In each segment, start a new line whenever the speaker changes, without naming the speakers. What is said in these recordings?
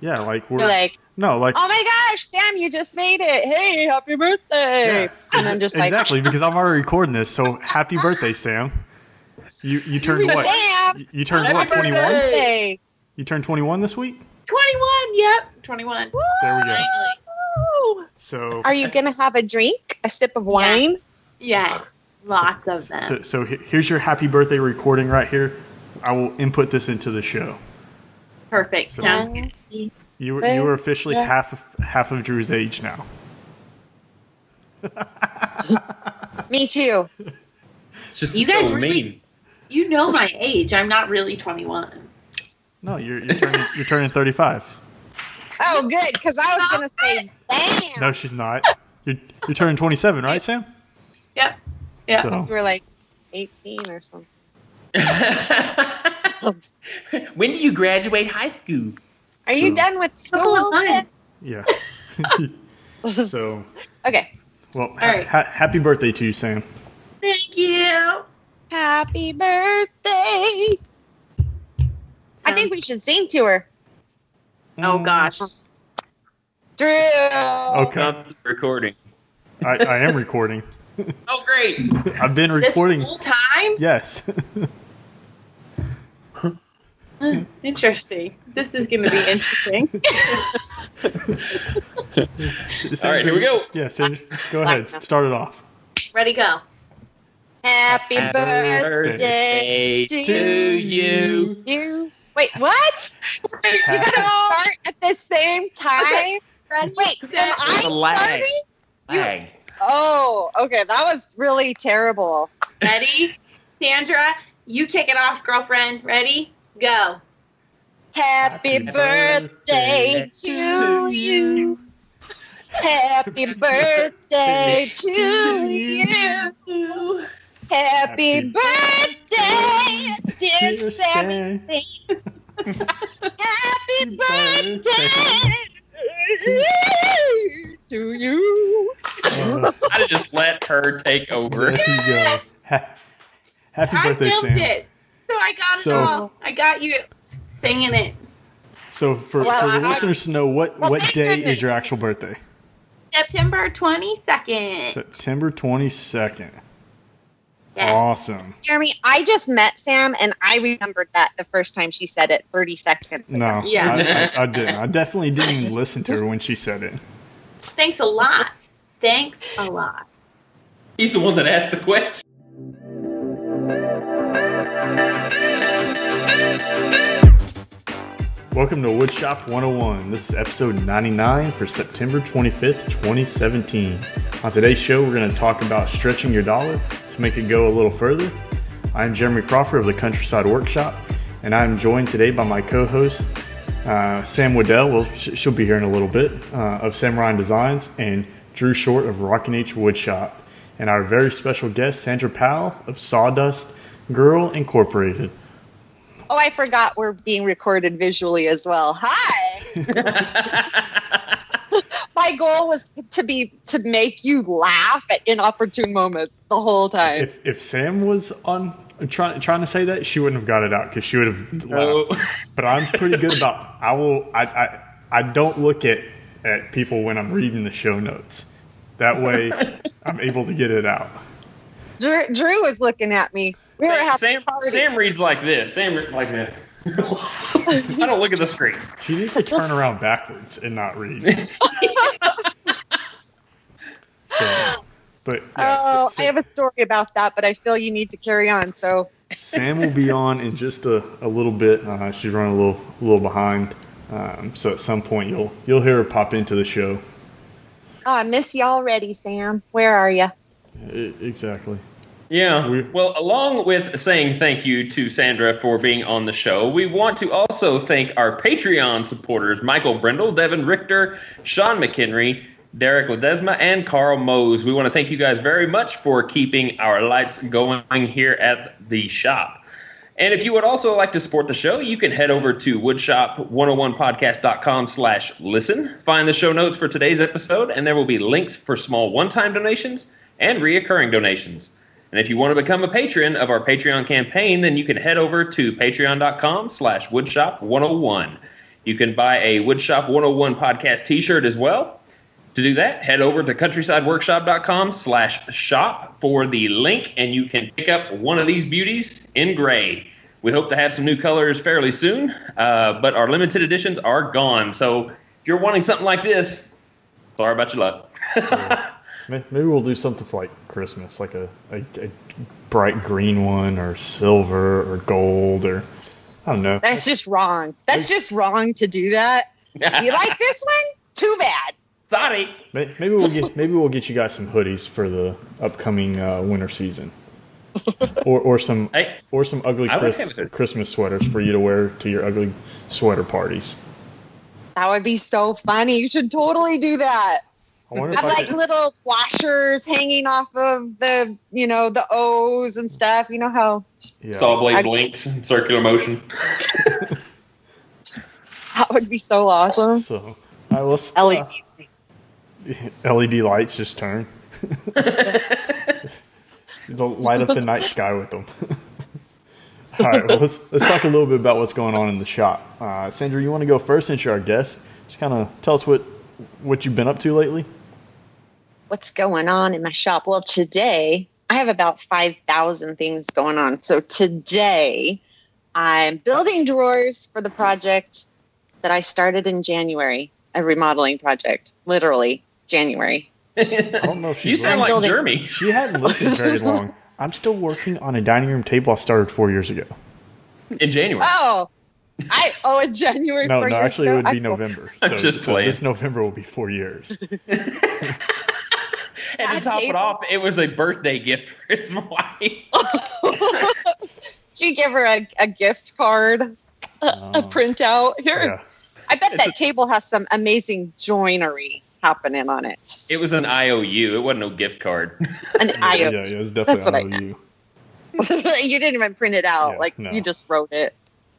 Yeah, like
You're like,
no, like,
oh my gosh, Sam, you just made it. Hey, happy birthday.
yeah,
And then just
exactly, because I'm already recording this. So happy birthday, Sam. You turned what?
Sam,
You turned
happy
what? 21?
birthday.
You turned 21 this week?
21, yep. 21.
There we go.
Woo!
So
Are you going to have a drink? A sip of wine?
Yes. Lots of them.
So here's your happy birthday recording right here. I will input this into the show.
Perfect.
So,
Sounds good.
You were officially half of Drew's age now.
Me too.
It's just
You guys
so
really-
mean.
You know my age. I'm not really 21.
No, you're turning 35.
Oh, good, because I was going to say, damn.
No, she's not. You're turning 27, right, Sam?
Yep. Yeah.
So,
You were like 18 or something.
When do you graduate high school?
Are you done with
Couple
school?
of months.
yeah. So,
Okay.
well,
right.
happy birthday to you, Sam.
Thank you.
Happy birthday. I think we should sing to her.
Oh, gosh.
Drew.
Okay,
Stop the recording.
I am recording.
Oh, great.
I've been recording.
This whole time?
Yes.
Interesting. This is going to be interesting.
All right, here we go.
Yeah, Sandra, go ahead. Start it off.
Ready, go.
Happy birthday
to you.
you. Wait, what? You gotta start at the same time?
Ready?
Wait, am I
There's a lag.
starting?
Lag.
Oh, okay. That was really terrible.
Ready? Sandra, you kick it off, girlfriend. Ready? Go.
Happy birthday to you. Happy birthday to you. Happy birthday, dear Sammy. Happy birthday to you.
I just let her take over.
There you go. Happy birthday,
I filmed
Sam.
it, so I got it
So-
all. I got you singing it.
So for the listeners to know, what
thank
day
goodness.
is your actual birthday?
September 22nd.
September 22nd.
Yeah.
Awesome.
Jeremy, I just met Sam, and I remembered that the first time she said it 30 seconds ago.
No,
Yeah.
I didn't. I definitely didn't even listen to her when she said it.
Thanks a lot. Thanks a lot.
He's the one that asked the question.
Welcome to Woodshop 101. This is episode 99 for September 25th, 2017. On today's show, we're going to talk about stretching your dollar to make it go a little further. I'm Jeremy Crawford of the Countryside Workshop, and I'm joined today by my co-host, Sam Wooddell. Well, she'll be here in a little bit, of Samurai Designs, and Drew Short of Rockin' H Woodshop, and our very special guest, Sandra Powell of SawdustGirl Incorporated.
Oh, I forgot we're being recorded visually as well. Hi. My goal was to make you laugh at inopportune moments the whole time.
If Sam was on trying to say that, she wouldn't have got it out because she would have laughed. But I'm pretty good about I don't look at people when I'm reading the show notes. That way I'm able to get it out.
Drew was looking at me. We were having a party.
Sam reads like this. Sam reads like this. I don't look at the screen.
She needs to turn around backwards and not read. But yeah,
I have a story about that, but I feel you need to carry on. So
Sam will be on in just a little bit. She's running a little behind. So at some point you'll hear her pop into the show.
oh, I miss you already, Sam. Where are you?
Exactly.
Yeah. Well, along with saying thank you to Sandra for being on the show, we want to also thank our Patreon supporters, Michael Brindle, Devin, Richter, Sean McHenry, Derik, Ledesma, and Carl Mose. We want to thank you guys very much for keeping our lights going here at the shop. And if you would also like to support the show, you can head over to woodshop101podcast.com/listen. Find the show notes for today's episode, and there will be links for small one-time donations and reoccurring donations. And if you want to become a patron of our Patreon campaign, then you can head over to patreon.com/woodshop101. You can buy a Woodshop 101 podcast t-shirt as well. To do that, head over to countrysideworkshop.com/shop for the link, and you can pick up one of these beauties in gray. We hope to have some new colors fairly soon, but our limited editions are gone. So if you're wanting something like this, sorry about your luck.
Yeah. Maybe we'll do something for like Christmas, like a bright green one, or silver, or gold, or I don't know.
That's just wrong. That's just wrong to do that. You like this one? Too bad.
Sorry.
Maybe we'll get you guys some hoodies for the upcoming winter season, or some ugly Christmas sweaters for you to wear to your ugly sweater parties.
That would be so funny. You should totally do that.
I wonder
Have like little washers hanging off of the O's and stuff. You know how
saw blade blinks in circular motion.
That would be so awesome.
So, let's LED lights just turn. They'll light up the night sky with them. All right, well, let's talk a little bit about what's going on in the shop. Sandra, you want to go first since you're our guest? Just kind of tell us what you've been up to lately.
What's going on in my shop? Well, today I have about 5,000 things going on. So today I'm building drawers for the project that I started in January, a remodeling project, literally January.
I don't know if
you sound like Jeremy.
She hadn't listened very long. I'm still working on a dining room table I started 4 years ago.
In January.
In January.
No, actually it would be November.
I'm just playing.
This November will be 4 years.
And to top it off, it was a birthday gift for his wife.
Did you give her a gift card? A printout? Here.
Yeah.
I bet that table has some amazing joinery happening on it.
It was an IOU. It wasn't no gift card.
An IOU.
Yeah, it was definitely an IOU.
You didn't even print it out. You just wrote it.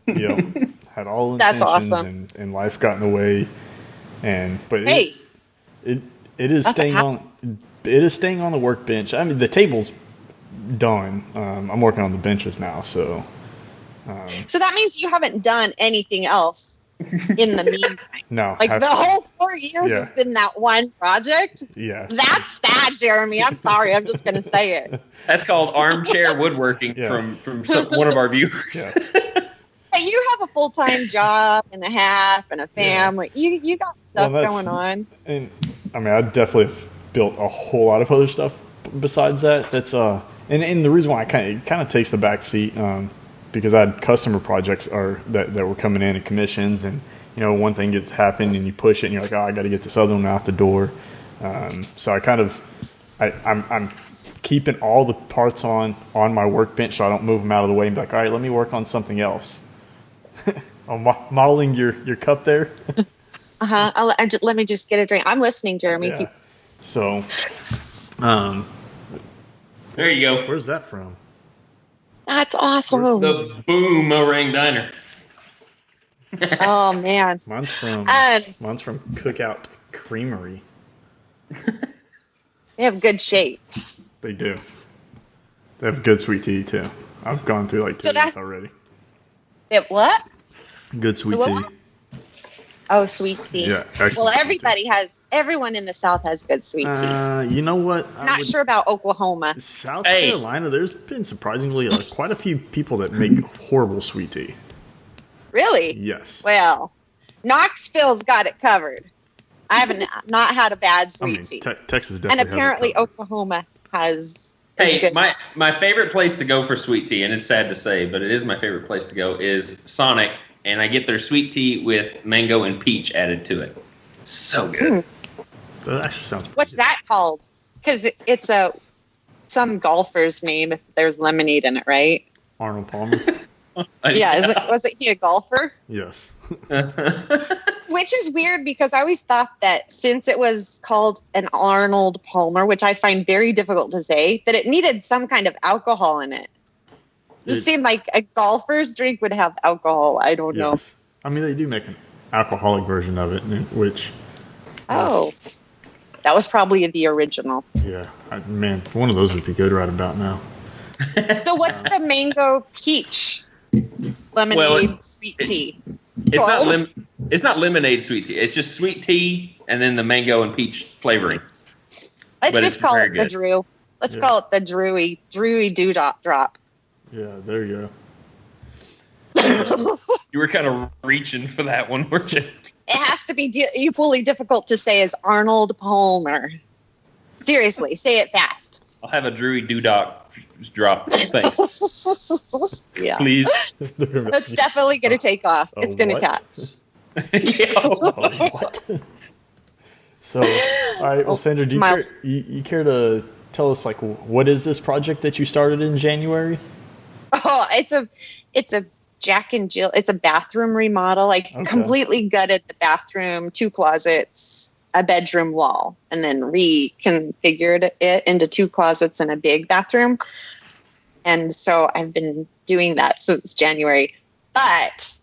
Yep. Had all
That's
intentions
awesome.
and life got in the way. But
hey,
it is staying on. It is staying on the workbench. I mean, the table's done. I'm working on the benches now, so.
So that means you haven't done anything else in the meantime.
No.
The whole 4 years has been that one project?
Yeah.
That's sad, Jeremy. I'm sorry. I'm just going to say it.
That's called armchair woodworking from one of our viewers.
Yeah.
Hey, you have a full-time job and a half and a family. Yeah. You got stuff going on.
And I mean, I definitely have built a whole lot of other stuff besides that. That's and the reason why it kind of takes the back seat because I had customer projects that were coming in and commissions, and one thing gets happened and you push it and you're like, oh, I got to get this other one out the door. So I'm keeping all the parts on my workbench so I don't move them out of the way and be like, all right, let me work on something else. I'm modeling your cup there.
Let me just get a drink. I'm listening, Jeremy.
Yeah. So,
there you go.
Where's that from?
That's awesome.
The Boomerang Diner.
Oh man.
Mine's from Cookout Creamery.
They have good shapes.
They do. They have good sweet tea too. I've gone through like two of these already.
They have what?
Good sweet tea.
Oh, sweet tea.
Yeah.
Well, everyone in the South has good sweet tea.
You know what?
I'm not sure about Oklahoma.
South Carolina, there's been surprisingly quite a few people that make horrible sweet tea.
Really?
Yes.
Well, Knoxville's got it covered. I haven't not had a bad sweet tea.
Texas definitely
and apparently Oklahoma has.
Hey, my favorite place to go for sweet tea, and it's sad to say, but it is my favorite place to go, is Sonic, and I get their sweet tea with mango and peach added to it. So good.
That actually sounds.
What's that called? Because it's some golfer's name if there's lemonade in it, right?
Arnold Palmer.
Yeah, wasn't he a golfer?
Yes.
Which is weird because I always thought that since it was called an Arnold Palmer, which I find very difficult to say, that it needed some kind of alcohol in it. It seemed like a golfer's drink would have alcohol. I don't know.
I mean, they do make an alcoholic version of it, which...
Oh. That was probably the original.
Yeah. Man, one of those would be good right about now.
So what's the mango peach lemonade sweet tea?
It's not It's not lemonade sweet tea. It's just sweet tea and then the mango and peach flavoring.
Let's
But
just
it's
call
very
it the
good.
Drew. Let's call it the Drewy Dewdrop Drop.
Yeah, there you
You were kind of reaching for that one, weren't you?
It has to be equally difficult to say as Arnold Palmer. Seriously, say it fast.
I'll have a Drewy Dewdrop drop. Thanks.
Yeah.
Please.
go.
That's definitely going to take off. It's going to
what?
catch.
Yeah.
Oh, what? So, all right. Well, Sandra, do you care to tell us, like, what is this project that you started in January?
Oh, it's a Jack and Jill. It's a bathroom remodel. I completely gutted the bathroom, 2 closets, a bedroom wall, and then reconfigured it into 2 closets and a big bathroom. And so I've been doing that since January. But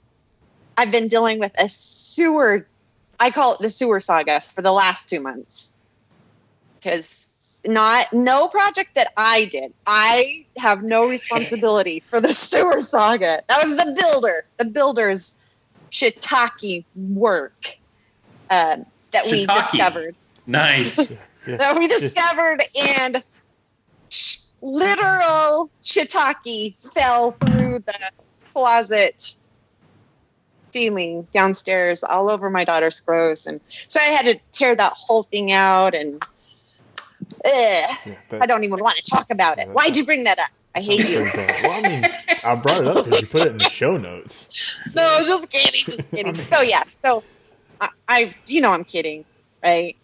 I've been dealing with a sewer, I call it the sewer saga, for the last 2 months. Because no project that I did. I have no responsibility for the sewer saga. That was the builder's shiitake work that we discovered.
Nice.
That we discovered, and literal shiitake fell through the closet ceiling downstairs all over my daughter's clothes, and so I had to tear that whole thing out, and I don't even want to talk about it. Why'd you bring that up? I hate you.
Well, I mean, I brought it up because you put it in the show notes. So.
No, just kidding. So yeah, so I I'm kidding, right?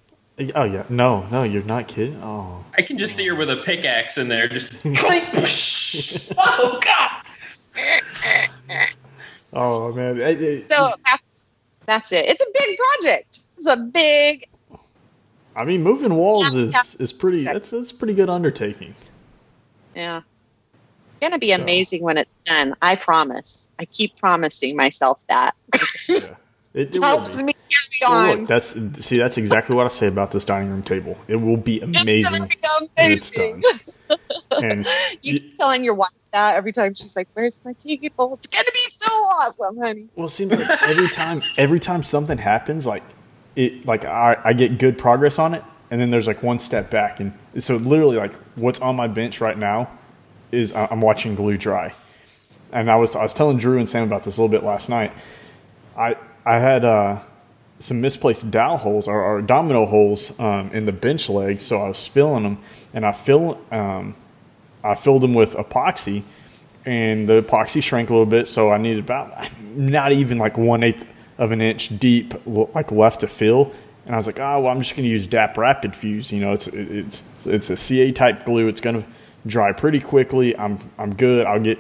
Oh yeah, no, you're not kidding. Oh,
I can just see her with a pickaxe in there, just clink. Oh God.
Oh man.
So that's it. It's a big project. It's a big.
I mean, moving walls is pretty. That's a pretty good undertaking.
Yeah. It's gonna be amazing when it's done. I promise. I keep promising myself that.
Yeah. It
helps me carry on.
Well, look, that's exactly what I say about this dining room table. It will be amazing when it's done. And
you keep telling your wife that every time she's like, "Where's my table? It's gonna be so awesome, honey."
Well, it seems like every time something happens, I get good progress on it, and then there's like one step back, and so literally like what's on my bench right now is I'm watching glue dry, and I was telling Drew and Sam about this a little bit last night. I had some misplaced dowel holes or domino holes in the bench legs, so I was filling them, and I filled them with epoxy, and the epoxy shrank a little bit, so I needed about not even like 1/8 of an inch deep, like left to fill. And I was like, I'm just going to use DAP Rapid Fuse. You know, it's a CA type glue. It's going to dry pretty quickly. I'm good. I'll get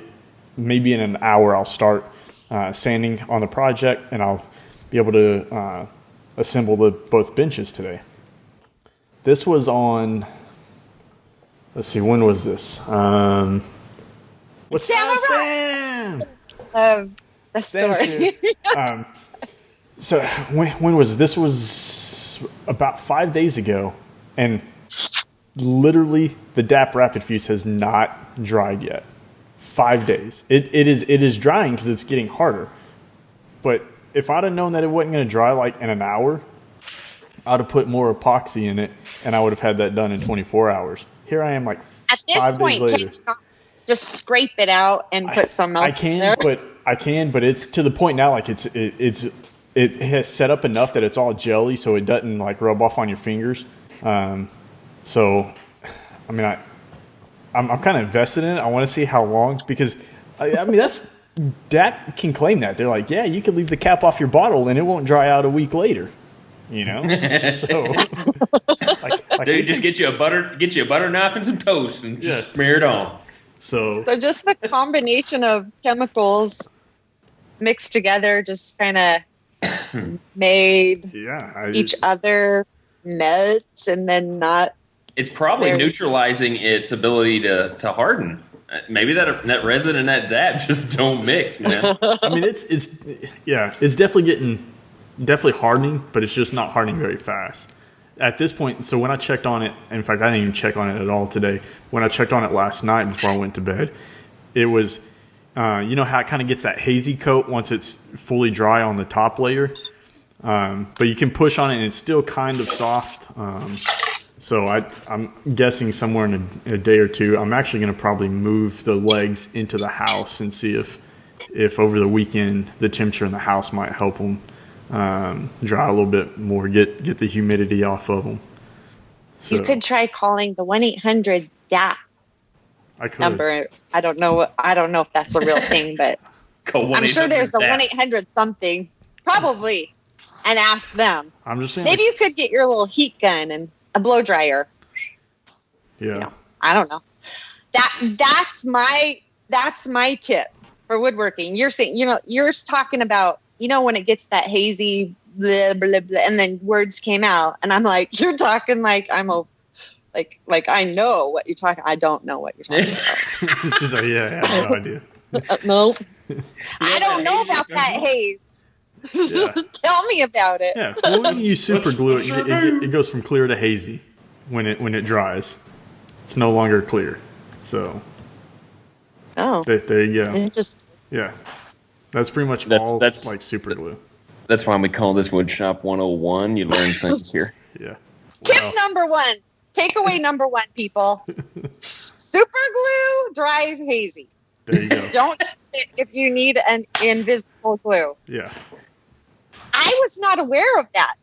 maybe in an hour. I'll start sanding on the project, and I'll be able to assemble both benches today. This was on. Let's see, when was this? What's up, Sam?
The story.
So when was this? This was about 5 days ago, and literally the DAP Rapid Fuse has not dried yet. 5 days. It is drying because it's getting harder. But if I'd have known that it wasn't going to dry like in an hour, I'd have put more epoxy in it, and I would have had that done in 24 hours. Here I am, like
at this
5
point,
days later.
can you not just scrape it out and put some else in there?
I can, but it's to the point now. Like it has set up enough that it's all jelly, so it doesn't like rub off on your fingers. So, I mean, I'm kind of invested in it. I want to see how long, because I mean that can claim that they're like, yeah, you can leave the cap off your bottle and it won't dry out a week later. You know, so
Dude, just get you a butter knife and some toast and just smear it on.
So
just the combination of chemicals mixed together just kind of made each other melt, and then not.
It's probably neutralizing its ability to harden. Maybe that resin and that DAP just don't mix, man.
I mean, it's definitely hardening, but it's just not hardening very fast at this point. So when I checked on it, in fact, I didn't even check on it at all today. When I checked on it last night before I went to bed, it was, you know how it kind of gets that hazy coat once it's fully dry on the top layer. But you can push on it and it's still kind of soft. So I'm guessing somewhere in a day or two, I'm actually going to probably move the legs into the house and see if over the weekend the temperature in the house might help them dry a little bit more, get the humidity off of them. So,
you could try calling the 1-800-DAP number. I don't know if that's a real thing, but I'm sure there's a 1-800 something, probably, and ask them. I'm just saying. Maybe you could get your little heat gun and a blow dryer.
Yeah.
I don't know. That's my tip for woodworking. You're saying, you're talking about, when it gets that hazy blah, blah, blah, and then words came out, and I'm like, you're talking like I'm like I know what you're talking. I don't know what you're talking about.
She's like, yeah, I have no idea.
No, I don't know about that haze. Yeah. Tell me about it.
Yeah, well, when you super glue it, it goes from clear to hazy when it dries. It's no longer clear. So, there you go.
Just
yeah, that's pretty much all. That's like super glue.
That's why we call this Woodshop 101. You learn things here.
Yeah.
Tip number 1. Takeaway number 1, people. Super glue dries hazy.
There you go.
Don't use it if you need an invisible glue.
Yeah.
I was not aware of that.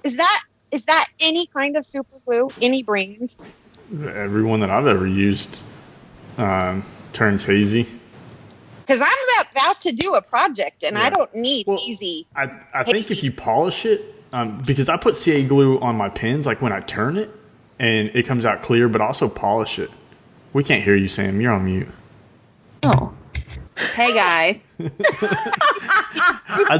Is that any kind of super glue? Any brand?
Every one that I've ever used turns hazy.
Because I'm about to do a project, and I don't need easy.
I think if you polish it, because I put CA glue on my pins, like when I turn it, and it comes out clear, but also polish it. We can't hear you, Sam. You're on mute.
Oh. Hey, guys.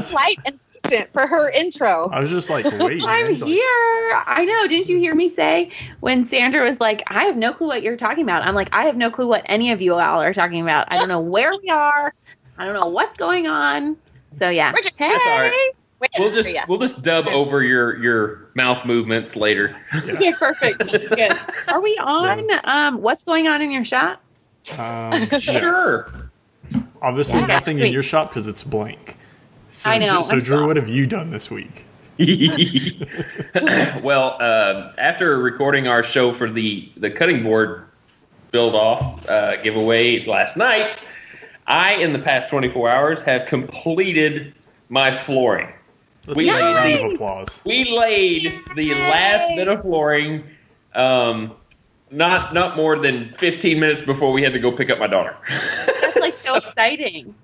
Slight and patient for her intro.
I was just like, wait.
I'm here. I know. Didn't you hear me say when Sandra was like, I have no clue what you're talking about? I'm like, I have no clue what any of you all are talking about. I don't know where we are. I don't know what's going on. So, yeah.
We're just,
That's all right. We'll just dub over your mouth movements later.
Yeah, perfect. Good. Are we on? What's going on in your shop?
Sure.
Obviously, nothing in your shop because it's blank. So,
I know.
So, Drew, what have you done this week?
Well, after recording our show for the cutting board build-off giveaway last night, I, in the past 24 hours, have completed my flooring.
We laid a round of applause.
We laid the last bit of flooring not more than 15 minutes before we had to go pick up my daughter.
That's like so exciting.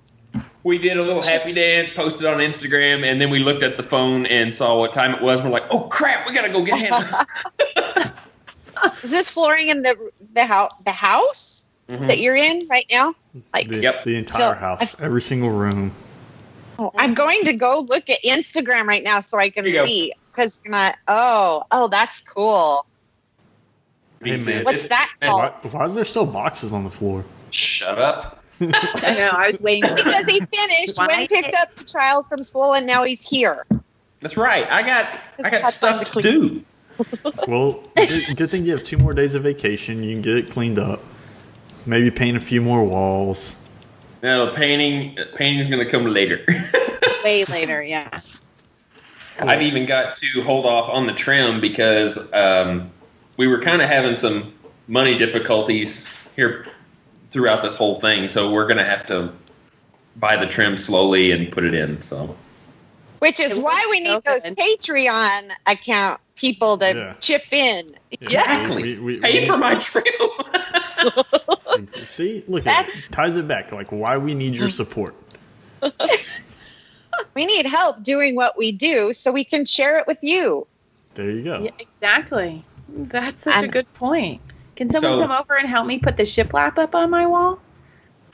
We did a little happy dance, posted on Instagram, and then we looked at the phone and saw what time it was. And we're like, oh, crap, we got to go get Hannah.
Is this flooring in the house that you're in right now? Like
the entire house, every single room.
Oh, I'm going to go look at Instagram right now so I can see. Because that's cool.
Hey, man,
what's that called?
Why is there still boxes on the floor?
Shut up.
I know. I was waiting.
Because he finished when picked up the child from school, and now he's here.
That's right. I got stuff to do.
Well, good thing you have 2 more days of vacation. You can get it cleaned up. Maybe paint a few more walls.
No, painting's going to come later.
Way later, yeah.
I've even got to hold off on the trim because we were kind of having some money difficulties here throughout this whole thing. So we're going to have to buy the trim slowly and put it in. So,
which is why we need those Patreon account people to chip in.
Exactly. Pay for my trim.
See, look at it. Ties it back. Like, why we need your support.
We need help doing what we do so we can share it with you.
There you go.
Yeah, exactly. That's such a good point. Can someone come over and help me put the shiplap up on my wall?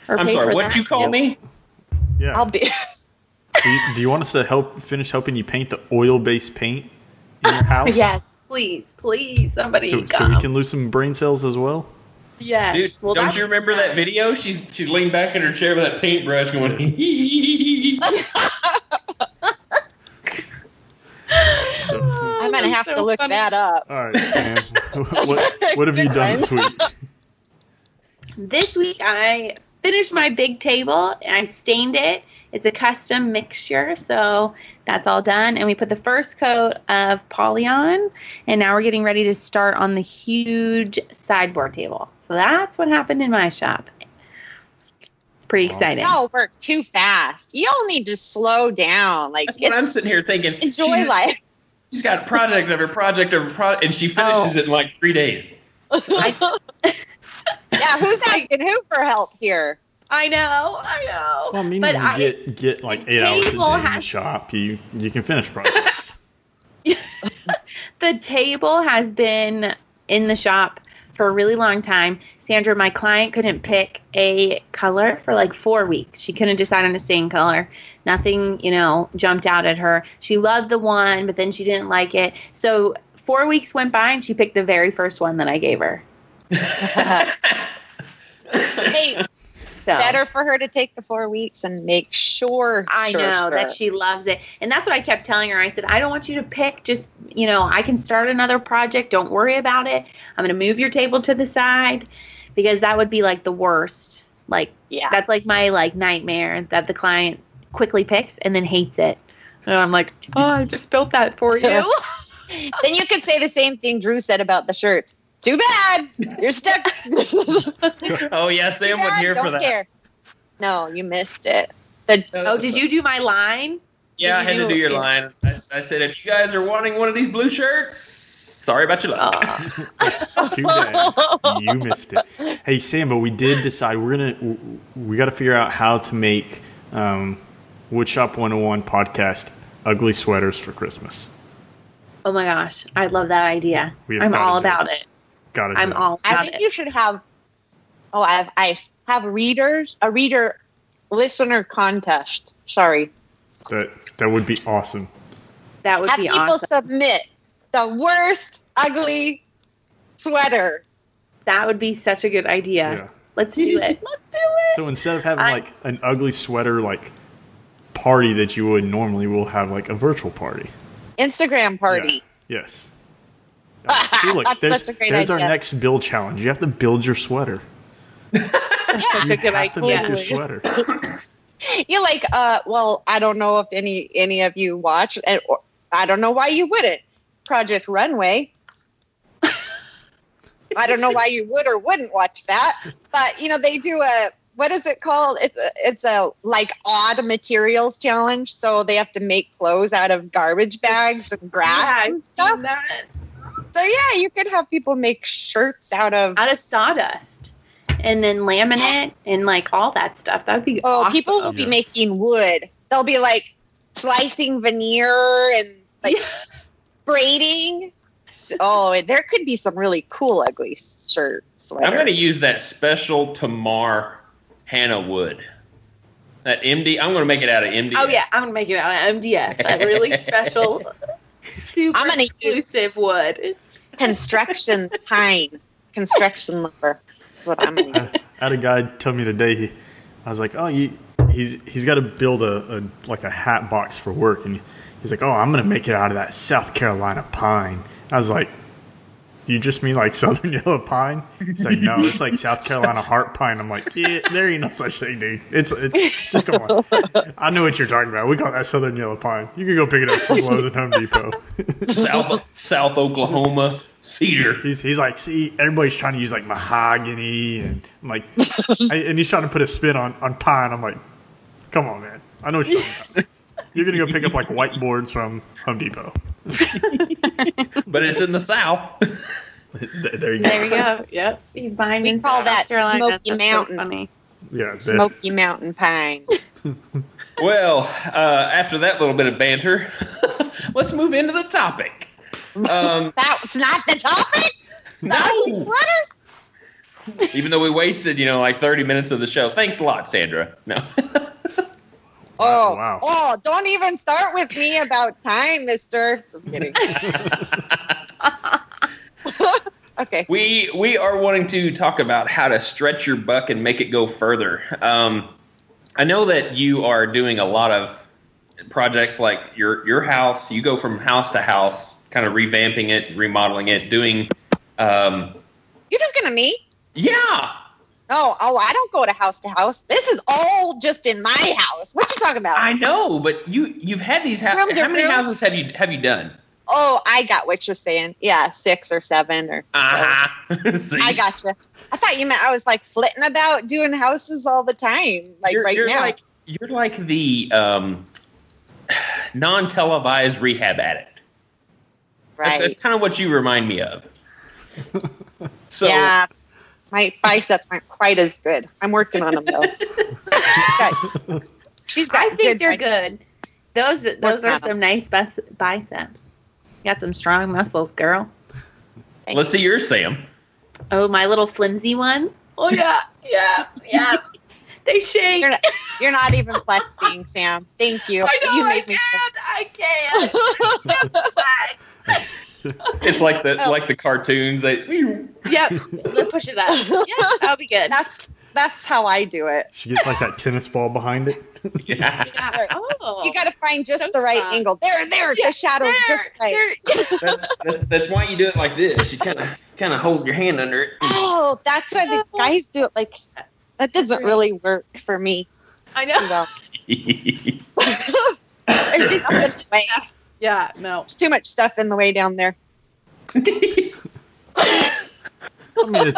I'm sorry, what'd you call me?
Yeah.
I'll be.
Do you want us to finish helping you paint the oil-based paint in your house?
Yes, please, somebody
so we can lose some brain cells as well?
Yeah.
Dude, don't you remember that video? She's leaned back in her chair with that paintbrush going.
I'm gonna have to look that up.
All right, Sam. What have you done this week?
This week I finished my big table and I stained it. It's a custom mixture, so that's all done. And we put the first coat of poly on, and now we're getting ready to start on the huge sideboard table. So that's what happened in my shop. Pretty exciting.
Y'all work too fast. Y'all need to slow down. Like,
That's what I'm sitting here thinking.
enjoy life.
She's got project over project over project, and she finishes it in like 3 days.
Yeah, who's asking who for help here?
I know.
Well, I mean,
But
when you get like 8 hours a day in the shop, you can finish projects.
The table has been in the shop for a really long time. Sandra, my client, couldn't pick a color for like 4 weeks. She couldn't decide on a stain color. Nothing, jumped out at her. She loved the one, but then she didn't like it. So 4 weeks went by, and she picked the very first one that I gave her.
Hey, better for her to take the 4 weeks and make sure.
I know that she loves it. And that's what I kept telling her. I said, I don't want you to pick. Just, I can start another project. Don't worry about it. I'm going to move your table to the side, because that would be like the worst. Like, that's like my nightmare, that the client quickly picks and then hates it. And I'm like, oh, I just built that for you.
Then you could say the same thing Drew said about the shirts. Too bad. You're stuck.
Oh, yeah, Sam wasn't here for that.
Care. No, you missed it.
Did you do my line?
Yeah, I had to do your line. I said, if you guys are wanting one of these blue shirts, sorry about your luck.
Too bad. You missed it. Hey, Sam, but we did decide we got to figure out how to make Woodshop 101 podcast ugly sweaters for Christmas.
Oh my gosh, I love that idea. I'm all about it. I'm all about it.
I think you should have. Oh, I have a reader listener contest. Sorry.
That would be awesome.
That would be awesome.
People submit the worst ugly sweater.
That would be such a good idea. Yeah. Let's do it.
So instead of having an ugly sweater party that you would normally, we'll have a virtual party.
Instagram party.
Yeah. Yes. See, look, there's our next build challenge. You have to build your sweater.
Such a good idea.
To make your sweater.
You're well, I don't know if any of you watch, and I don't know why you wouldn't. Project Runway. I don't know why you would or wouldn't watch that, but they do what is it called? It's a odd materials challenge. So they have to make clothes out of garbage bags and grass and stuff. So yeah, you could have people make shirts out of
sawdust, and then laminate and all that stuff. That would be awesome.
People will be making wood. They'll be slicing veneer and braiding. Oh, there could be some really cool ugly shirts.
I'm going to use that special Tamar Hannah wood. That MD. I'm going to make it out of MDF.
Oh yeah, I'm going to make it out of MDF. That really special, super exclusive wood.
Construction pine. Construction lumber. That's what I'm going to use.
I had a guy tell me today. I was like, oh, he's got to build a hat box for work, and he's like, oh, I'm going to make it out of that South Carolina pine. I was like, do you just mean Southern yellow pine? He's like, no, it's South Carolina heart pine. I'm like, yeah, there ain't no such thing, dude. It's just come on. I know what you're talking about. We call that Southern yellow pine. You can go pick it up from Lowe's and Home Depot.
South Oklahoma cedar.
He's like, see, everybody's trying to use mahogany, and I'm like, and he's trying to put a spin on pine. I'm like, come on, man. I know what you're talking about. You're going to go pick up whiteboards from Home Depot.
But it's in the South.
There you go.
There you go. Yep. He's buying.
We call that Smoky Mountain.
So funny.
Yeah,
Smoky Mountain pine.
Well, after that little bit of banter, let's move into the topic.
That's not the topic? The ugly sweaters?
Even though we wasted, 30 minutes of the show. Thanks a lot, Sandra. No.
Oh,
wow.
Oh, don't even start with me about time, mister. Just kidding. Okay.
We are wanting to talk about how to stretch your buck and make it go further. I know that you are doing a lot of projects like your house. You go from house to house, kind of revamping it, remodeling it, doing.
You talking to me?
Yeah.
No, I don't go to house. This is all just in my house. What you talking about?
I know, but you've had these houses. How many houses have you done?
Oh, I got what you're saying. Yeah, 6 or 7 or. So. I gotcha. I thought you meant I was like flitting about doing houses all the time, like you're now.
You're like the non-televised rehab addict.
Right.
That's kind of what you remind me of. So
yeah, my biceps aren't quite as good. I'm working on them though. She's got.
I think they're
biceps.
good. Those are some nice biceps. You got some strong muscles, girl.
Let's see yours, Sam.
Oh, my little flimsy ones. Oh yeah. They shake.
You're not even flexing, Sam. Thank you.
I know.
You
I can't.
It's like the cartoons.
Yep. Let's push it up. Yeah, that'll be good.
That's how I do it.
She gets like that tennis ball behind it.
Yeah.
Oh.
You got to find just the right angle. There, the shadow just right.
That's why you do it like this. You kind of hold your hand under it.
Oh, that's why the guys do it like that. That doesn't really work for me.
I know.
There's just too much way.
Yeah, no.
There's too much stuff in the way down there.
I mean,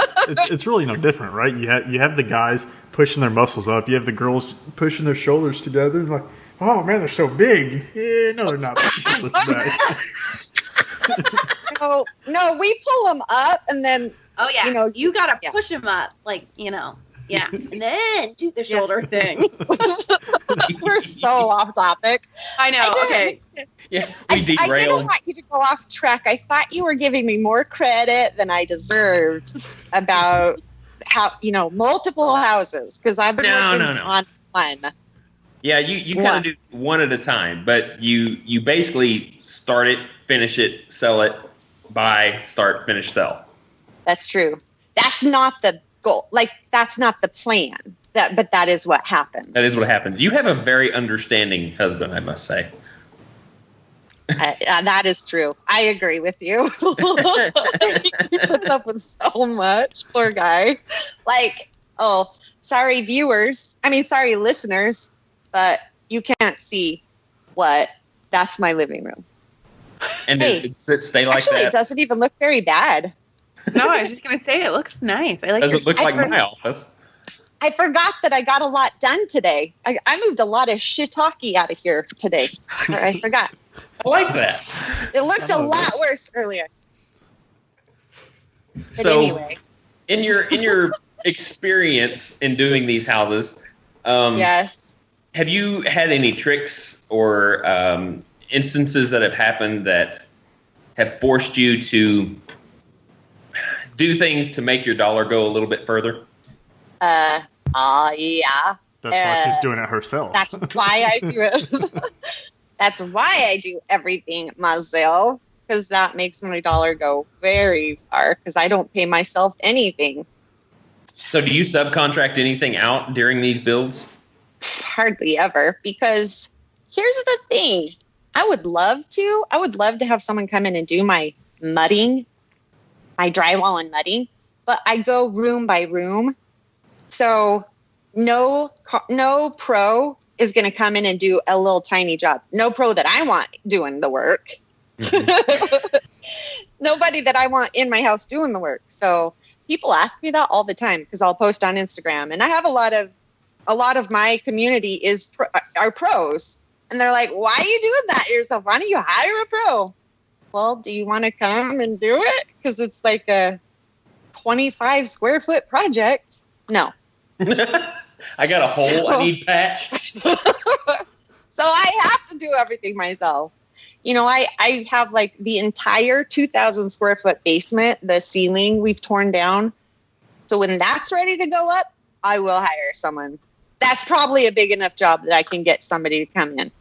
it's really no different, right? You have the guys pushing their muscles up. You have the girls pushing their shoulders together. Like, oh man, they're so big. Yeah, no, they're not. Look back.
No, we pull them up and then.
Oh yeah, you gotta push them up, like yeah, and then do the shoulder thing.
We're so off topic.
I know. Okay.
Yeah, we derailed.
I didn't want you to go off track. I thought you were giving me more credit than I deserved about how multiple houses because I've been working on one.
Yeah, you kind of do one at a time, but you basically start it, finish it, sell it, buy, start, finish, sell.
That's true. That's not the goal. Like that's not the plan. But that is what happens.
That is what happens. You have a very understanding husband, I must say.
That is true. I agree with you. He puts up with so much. Poor guy. Like, sorry listeners, but you can't see what. That's my living room.
And does it stay like
actually,
that?
It doesn't even look very bad.
No, I was just going to say it looks nice. I like.
Does it look like my office?
I forgot that I got a lot done today. I moved a lot of shiitake out of here today. I forgot.
I like that.
It looked a lot worse earlier. But
so,
anyway.
in your experience in doing these houses,
yes.
Have you had any tricks or instances that have happened that have forced you to do things to make your dollar go a little bit further?
Yeah.
That's why she's doing it herself.
That's why I do it. That's why I do everything myself, because that makes my dollar go very far, because I don't pay myself anything.
So do you subcontract anything out during these builds?
Hardly ever, because here's the thing. I would love to have someone come in and do my mudding, my drywall and mudding, but I go room by room. So no pro is going to come in and do a little tiny job. No pro that I want doing the work. Mm-hmm. Nobody that I want in my house doing the work. So people ask me that all the time because I'll post on Instagram, and I have a lot of my community are pros, and they're like, "Why are you doing that yourself? Why don't you hire a pro?" Well, do you want to come and do it? Because it's like a 25 square foot project. No.
I got a hole I need patch.
So I have to do everything myself. I have like the entire 2,000 square foot basement, the ceiling we've torn down. So when that's ready to go up, I will hire someone. That's probably a big enough job that I can get somebody to come in.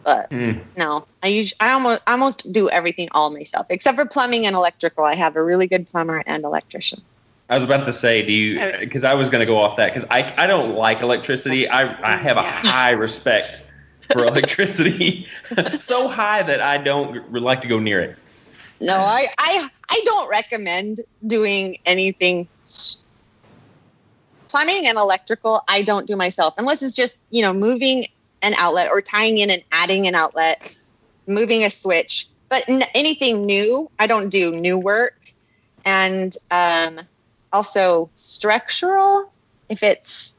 But no, I almost do everything all myself, except for plumbing and electrical. I have a really good plumber and electrician.
I was about to say, because I was going to go off that, because I don't like electricity. I have a high respect for electricity, so high that I don't like to go near it.
No, I don't recommend doing anything plumbing and electrical, I don't do myself unless it's just, moving an outlet or tying in and adding an outlet, moving a switch. But anything new, I don't do new work. And also structural, if it's,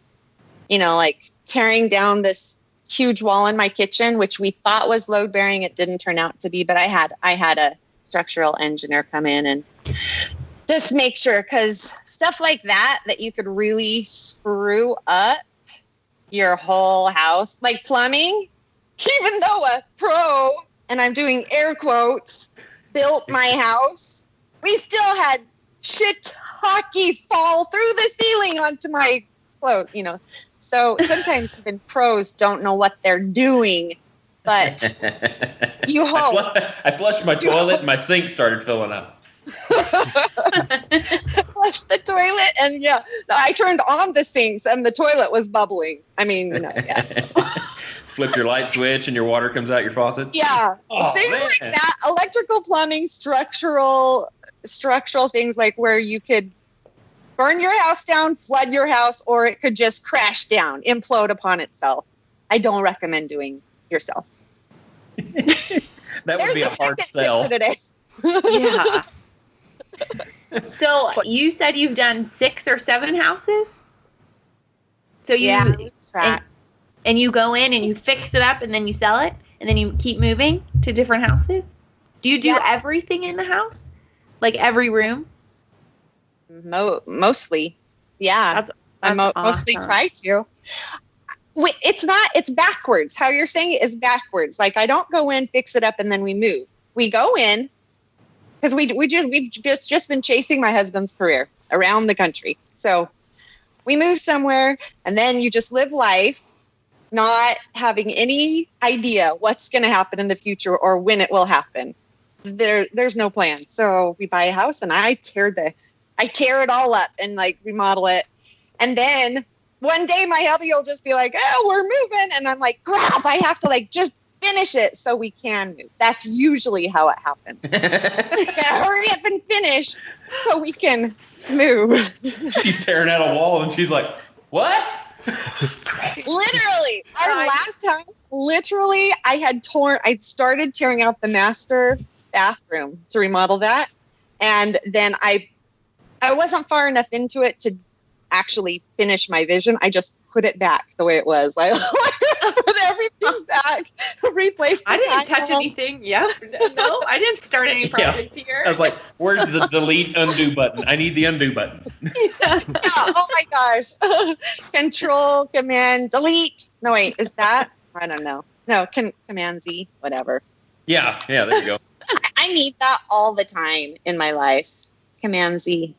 like tearing down this huge wall in my kitchen, which we thought was load bearing. It didn't turn out to be, but I had a structural engineer come in and just make sure, because stuff like that you could really screw up your whole house, like plumbing, even though a pro, and I'm doing air quotes, built my house, we still had shiitake fall through the ceiling onto my clothes, So sometimes even pros don't know what they're doing, but you hope.
I flushed my toilet and my sink started filling up.
Flushed the toilet and I turned on the sinks and the toilet was bubbling. I mean,
Flip your light switch and your water comes out your faucet.
Yeah.
Oh,
things
man.
like that. Electrical, plumbing, structural things like where you could burn your house down, flood your house, or it could just crash down, implode upon itself. I don't recommend doing yourself.
That would be a hard sell.
Yeah. So you said you've done 6 or 7 houses? So and you go in and you fix it up and then you sell it and then you keep moving to different houses? Do you do everything in the house? Like every room?
Mostly. Yeah. I mostly try to. It's backwards. How you're saying it is backwards. Like I don't go in, fix it up, and then we move. We go in because we've just been chasing my husband's career around the country. So we move somewhere and then you just live life, not having any idea what's going to happen in the future or when it will happen. There's no plan. So we buy a house and I tear it all up and like remodel it. And then one day my hubby will just be like, oh, we're moving. And I'm like, crap, I have to like just finish it so we can move. That's usually how it happens. Gotta hurry up and finish so we can move.
She's tearing out a wall and she's like, what?
Literally, our last time, I started tearing out the master bathroom to remodel that. And then I wasn't far enough into it to actually finish my vision. I just put it back the way it was. I put everything back, replaced the
I didn't touch
tile.
anything. Yes. No, I didn't start any project here.
I was like, where's the delete undo button? I need the undo button.
Yeah, oh my gosh. Control, Command, Delete. No, wait, is that? I don't know. No, Command Z, whatever.
Yeah, there you go.
I need that all the time in my life. Command Z.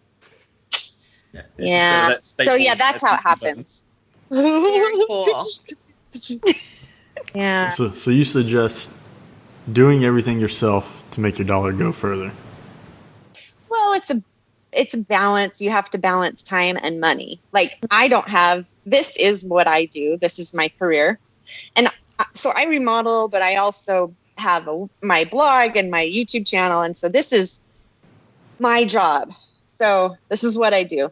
Yeah. So yeah, that's how it happens.
Very cool.
Yeah.
So you suggest doing everything yourself to make your dollar go further?
Well, it's a balance. You have to balance time and money. Like this is what I do. This is my career. And so I remodel, but I also have my blog and my YouTube channel. And so this is my job. So this is what I do.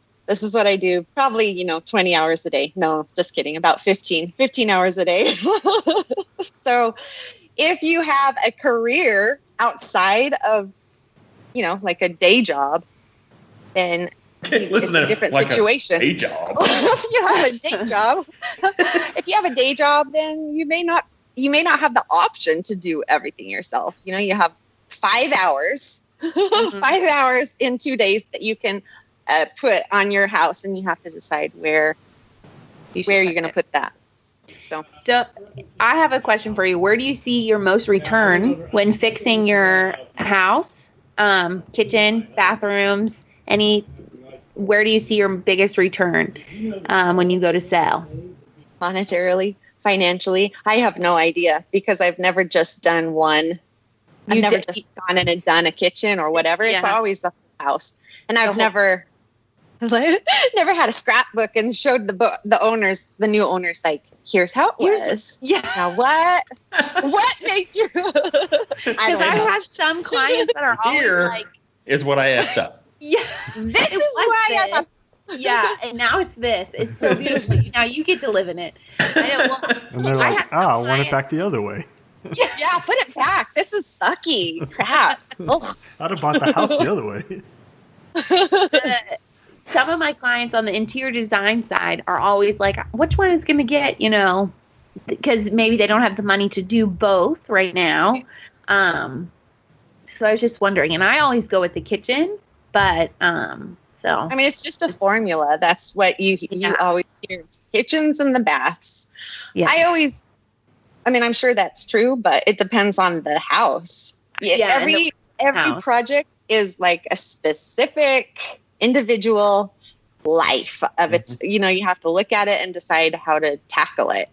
Probably, 20 hours a day. No, just kidding. About 15 hours a day. So if you have a career outside of, like a day job, then it's a different situation.
Day job.
If you have a day job, then you may not have the option to do everything yourself. You have 5 hours, 5 hours in 2 days that you can put on your house, and you have to decide where you're going to put that.
So I have a question for you. Where do you see your most return when fixing your house, kitchen, bathrooms, where do you see your biggest return when you go to sell?
Monetarily, financially, I have no idea because I've never just done one. I've never just gone in and done a kitchen or whatever. Yeah. It's always the house. And I've never had a scrapbook and showed the new owners, like, here's how it was.
Yeah.
Now what made you?
Because I have some clients that are always
Here
like,
is what I effed up.
yeah.
This is why I have
Yeah, and now it's this. It's so beautiful. Now you get to live in it. I know. Well,
And they're like, I want it back the other way.
Yeah, put it back. This is sucky. Crap. Ugh.
I'd have bought the house the other way.
Some of my clients on the interior design side are always like, which one is going to get, because maybe they don't have the money to do both right now. So I was just wondering, and I always go with the kitchen, but so.
I mean, it's just a formula. That's what you always hear. It's kitchens and the baths.
Yeah.
I'm sure that's true, but it depends on the house.
Yeah,
every project is like a specific individual life of its, you have to look at it and decide how to tackle it.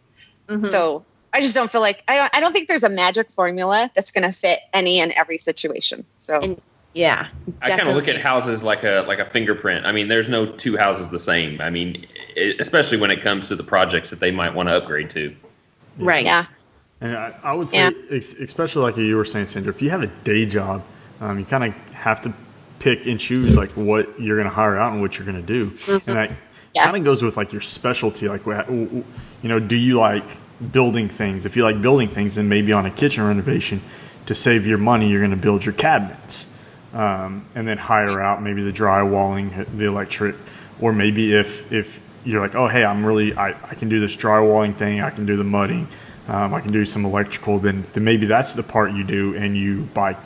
Mm-hmm. So I just don't feel like, I don't think there's a magic formula that's going to fit any and every situation. So
yeah,
I kind of look at houses like a fingerprint. I mean, there's no two houses the same. I mean, especially when it comes to the projects that they might want to upgrade to.
Right.
Yeah.
And I would say, especially like you were saying, Sandra, if you have a day job, you kind of have to pick and choose like what you're going to hire out and what you're going to do. Mm-hmm. And that kind of goes with like your specialty. Like, do you like building things? If you like building things, then maybe on a kitchen renovation, to save your money, you're going to build your cabinets. And then hire out maybe the drywalling, the electric, or maybe if you're like, oh, hey, I can do this drywalling thing, I can do the mudding, I can do some electrical, then maybe that's the part you do, and you buy,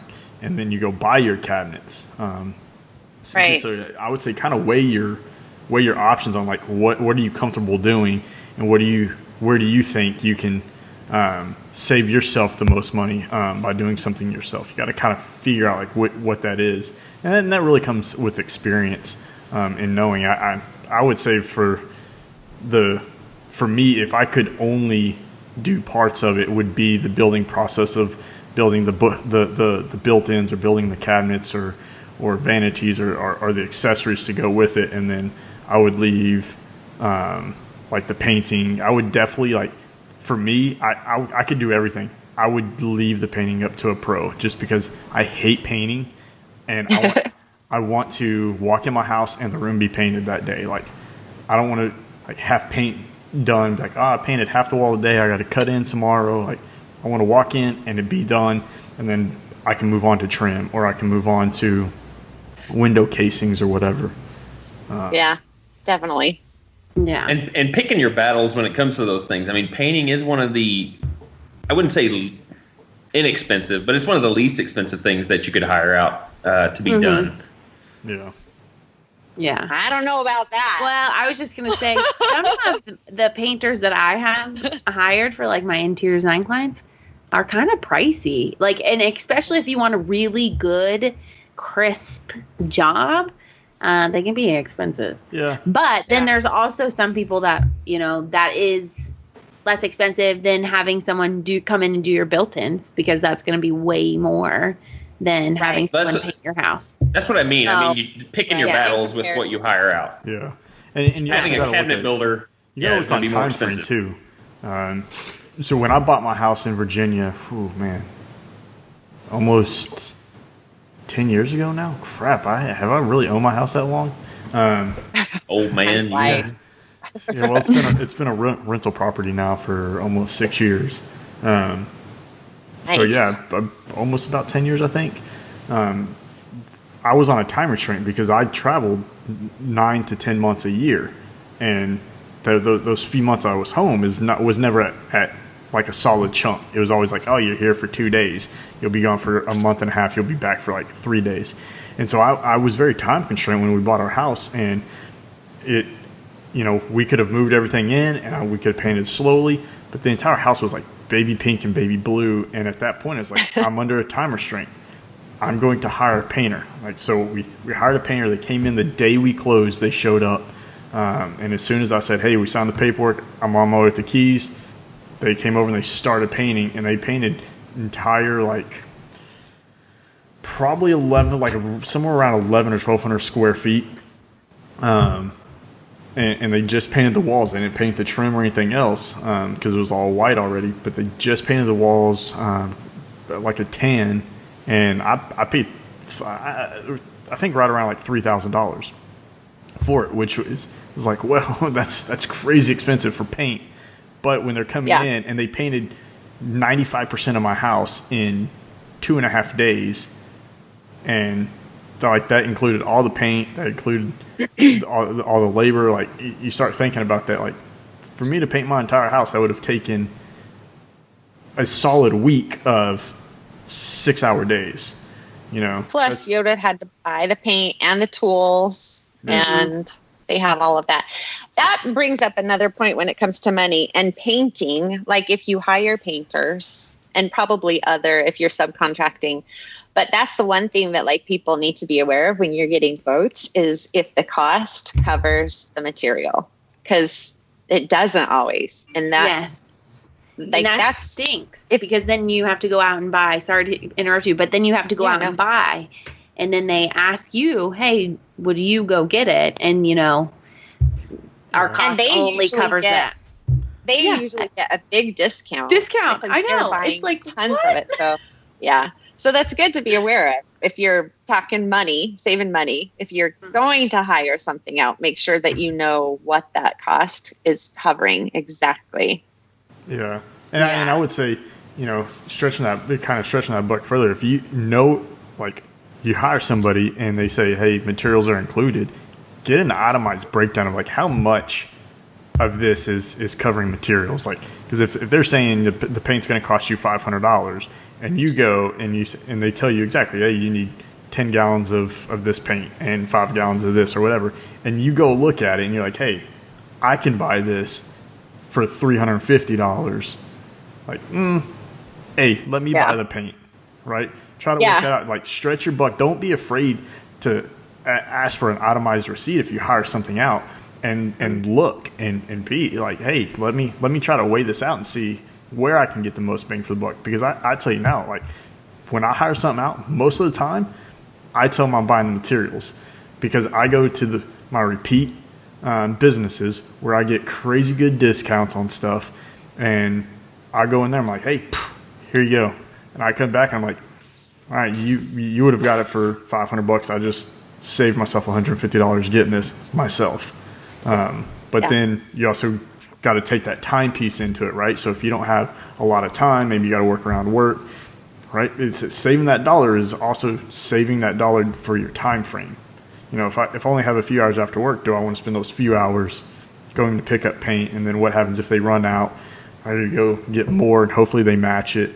and then you go buy your cabinets.
Right.
So I would say kind of weigh your options on like what are you comfortable doing, and where do you think you can save yourself the most money by doing something yourself. You got to kind of figure out like what that is, and that really comes with experience and knowing. I would say for me, if I could only do parts of it, would be the building process of building the built-ins or building the cabinets or vanities or the accessories to go with it, and then I would leave like the painting. I would definitely like. For me, I could do everything. I would leave the painting up to a pro just because I hate painting, and I want to walk in my house and the room be painted that day. Like, I don't want to like have paint done. Like, I painted half the wall today. I got to cut in tomorrow. Like, I want to walk in and it be done, and then I can move on to trim, or I can move on to window casings or whatever.
Yeah, definitely.
Yeah.
And picking your battles when it comes to those things. I mean, painting is one of the, I wouldn't say inexpensive, but it's one of the least expensive things that you could hire out to be done.
Yeah.
Yeah.
I don't know about that.
Well, I was just going to say, some of the painters that I have hired for like my interior design clients are kind of pricey. Like, and especially if you want a really good, crisp job, they can be expensive.
Yeah.
But then there's also some people that, that is less expensive than having someone come in and do your built-ins, because that's going to be way more than having someone paint your house.
That's what I mean. I mean, you picking your battles with what you hire out.
Yeah. And you
having a cabinet builder,
it's going to be more expensive too. So when I bought my house in Virginia, almost 10 years ago now. Crap, have I really owned my house that long?
Old man,
yeah.
Yeah, well, it's been a rental property now for almost 6 years.
Nice.
So yeah, almost about 10 years, I think. I was on a time restraint because I traveled 9 to 10 months a year, and those few months I was home was never at like a solid chunk. It was always like, oh, you're here for 2 days. You'll be gone for a month and a half. You'll be back for like 3 days. And so I was very time constrained when we bought our house, and we could have moved everything in and we could have painted slowly, but the entire house was like baby pink and baby blue. And at that point, it's like, I'm under a time restraint. I'm going to hire a painter. Like, so we hired a painter. They came in the day we closed. They showed up. And as soon as I said, hey, we signed the paperwork, I'm on my way with the keys, they came over and they started painting, and they painted entire, like, probably 11, like somewhere around 11 or 1,200 square feet. And they just painted the walls. They didn't paint the trim or anything else because it was all white already. But they just painted the walls like a tan, and I paid, I think, right around like $3,000 for it, which was like, well, that's crazy expensive for paint. But when they're coming in and they painted 95% of my house in 2.5 days, and like that included all the paint, that included all the labor. Like you start thinking about that. Like for me to paint my entire house, that would have taken a solid week of 6-hour days. You know,
plus Yoda had to buy the paint and the tools, and they have all of that. That brings up another point when it comes to money and painting. Like if you hire painters, and probably other if you're subcontracting. But that's the one thing that like people need to be aware of when you're getting quotes is if the cost covers the material, because it doesn't always. And that,
like that stinks because then you have to go out and buy. Sorry to interrupt you, but then you have to go out and buy, and then they ask you, "Hey, would you go get it?" And you know, our cost only covers that.
They usually get a big discount.
I know. It's like
tons of it. So So that's good to be aware of. If you're talking money, saving money, if you're going to hire something out, make sure that you know what that cost is covering exactly.
Yeah. And I would say, you know, stretching that book further, if you know, like you hire somebody and they say, hey, materials are included, get an itemized breakdown of like how much of this is covering materials. Like, because if they're saying the paint's going to cost you $500, and you go and they tell you exactly, hey, you need 10 gallons of this paint and 5 gallons of this or whatever, and you go look at it and you're like, hey, I can buy this for $350. Like, hey, let me buy the paint, right? Try to work that out. Like, stretch your buck. Don't be afraid to ask for an itemized receipt if you hire something out, and look and be like, hey, let me try to weigh this out and see where I can get the most bang for the buck. Because I tell you now, like when I hire something out, most of the time I tell them I'm buying the materials, because I go to my repeat businesses where I get crazy good discounts on stuff, and I go in there, I'm like, hey, here you go, and I come back and I'm like, all right, you would have got it for $500. I just saved myself $150 getting this myself. But then you also got to take that time piece into it, right? So if you don't have a lot of time, maybe you got to work around work, right? It's saving that dollar is also saving that dollar for your time frame. You know, if I only have a few hours after work, do I want to spend those few hours going to pick up paint? And then what happens if they run out? I got to go get more, and hopefully they match it,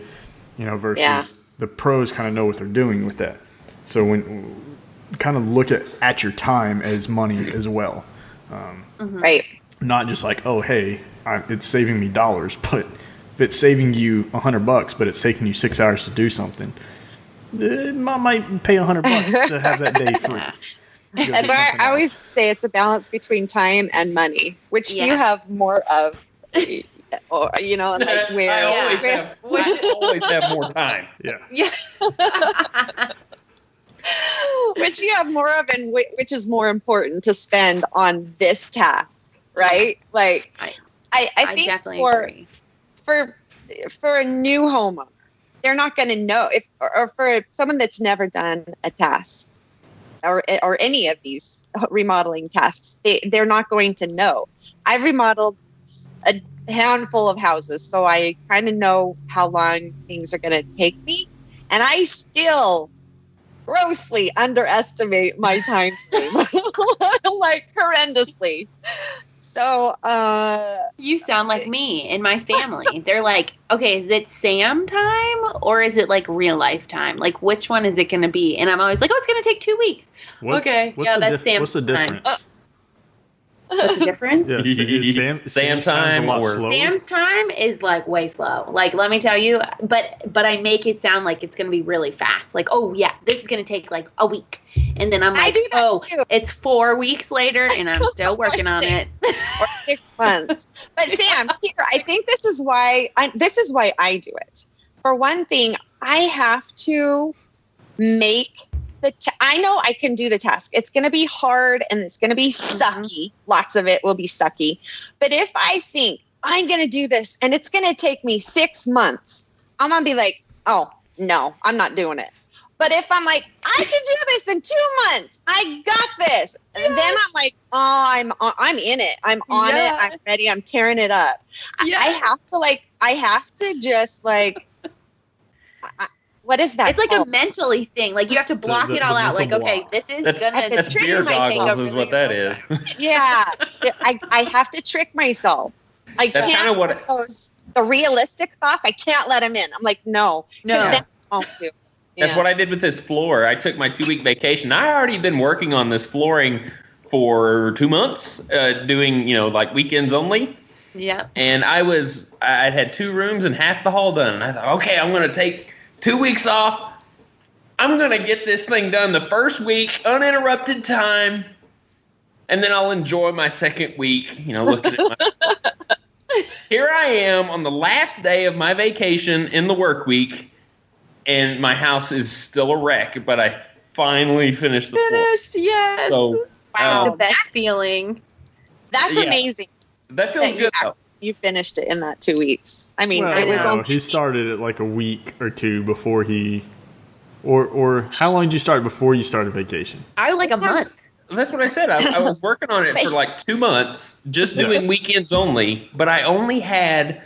you know, versus the pros kind of know what they're doing with that. So when kind of look at your time as money as well.
Right.
Not just like, oh, hey, it's saving me dollars, but if it's saving you $100, but it's taking you 6 hours to do something, I might pay $100 to have that day free.
And I always say it's a balance between time and money. Which do you have more of? Or you know, like where
I always have more time.
Yeah. Which you have more of, and which is more important to spend on this task. Right? Like, I think
definitely agree.
For a new homeowner, they're not going to know or for someone that's never done a task or any of these remodeling tasks, they're not going to know. I've remodeled a handful of houses, so I kind of know how long things are going to take me, and I still grossly underestimate my time frame, like horrendously. So,
you sound like me and my family. They're like, okay, is it Sam time or is it like real life time? Like, which one is it going to be? And I'm always like, oh, it's going to take 2 weeks. That's Sam's
what's the difference?
Time. What's the difference?
Yeah,
Sam's time or
Sam's time is like way slow. Like, let me tell you, but I make it sound like it's going to be really fast. Like, oh yeah, this is going to take like a week. And then I'm like, it's 4 weeks later and I'm still working on it.
Or 6 months. But Sam, here, I think this is why I do it. For one thing, I have to make I know I can do the task. It's going to be hard and it's going to be sucky. Lots of it will be sucky. But if I think I'm going to do this and it's going to take me 6 months, I'm going to be like, oh, no, I'm not doing it. But if I'm like, I can do this in 2 months, I got this. And then I'm like, oh, I'm in it. I'm on it. I'm ready. I'm tearing it up.
Yeah.
I have to just like, what is that?
It's like
called?
a mentally thing. Like you have to block it all out. Like, okay, this is
that's beer goggles is what that is.
Yeah. I have to trick myself. I
That's
can't
kind of what
the realistic thoughts. I can't let them in. I'm like, no. Then I won't do.
That's what I did with this floor. I took my 2-week vacation. I already been working on this flooring for 2 months, doing, like weekends only.
Yeah.
And I'd had 2 rooms and half the hall done. And I thought, okay, I'm going to take 2 weeks off. I'm going to get this thing done the first week, uninterrupted time. And then I'll enjoy my second week, looking at my... Here I am on the last day of my vacation in the work week. And my house is still a wreck, but I finally finished the floor.
Yes.
So,
wow,
the best feeling.
That's amazing.
That feels good, though.
You finished it in that 2 weeks. I mean,
well,
it was
he started it like a week or two before he, or how long did you start before you started vacation?
I was like a month.
That's what I said. I was working on it for like 2 months, just doing weekends only, but I only had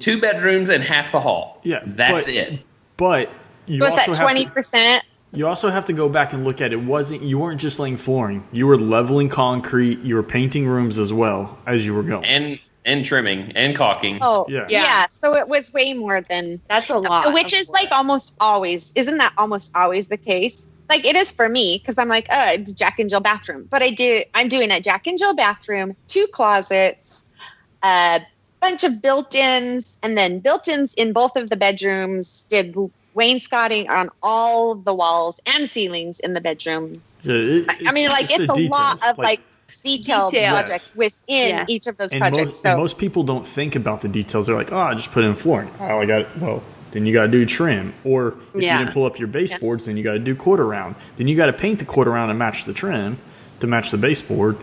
2 bedrooms and half the hall.
Yeah.
That's it.
But you
was
also
that 20%?
You also have to go back and look at you weren't just laying flooring. You were leveling concrete. You were painting rooms as well as you were going.
And trimming and caulking.
Oh, yeah. So it was way more than...
That's a lot.
Which is like almost always... Isn't that almost always the case? Like it is for me because I'm like, it's Jack and Jill bathroom. But I'm doing a Jack and Jill bathroom, 2 closets, a bunch of built-ins, and then built-ins in both of the bedrooms, did wainscoting on all the walls and ceilings in the bedroom.
Yeah,
it's a lot of like detailed projects within each of those projects.
And most people don't think about the details. They're like, I just put in flooring. Oh, I got it. Well, then you got to do trim. Or if you didn't pull up your baseboards, then you got to do quarter round. Then you got to paint the quarter round and match the trim to match the baseboard.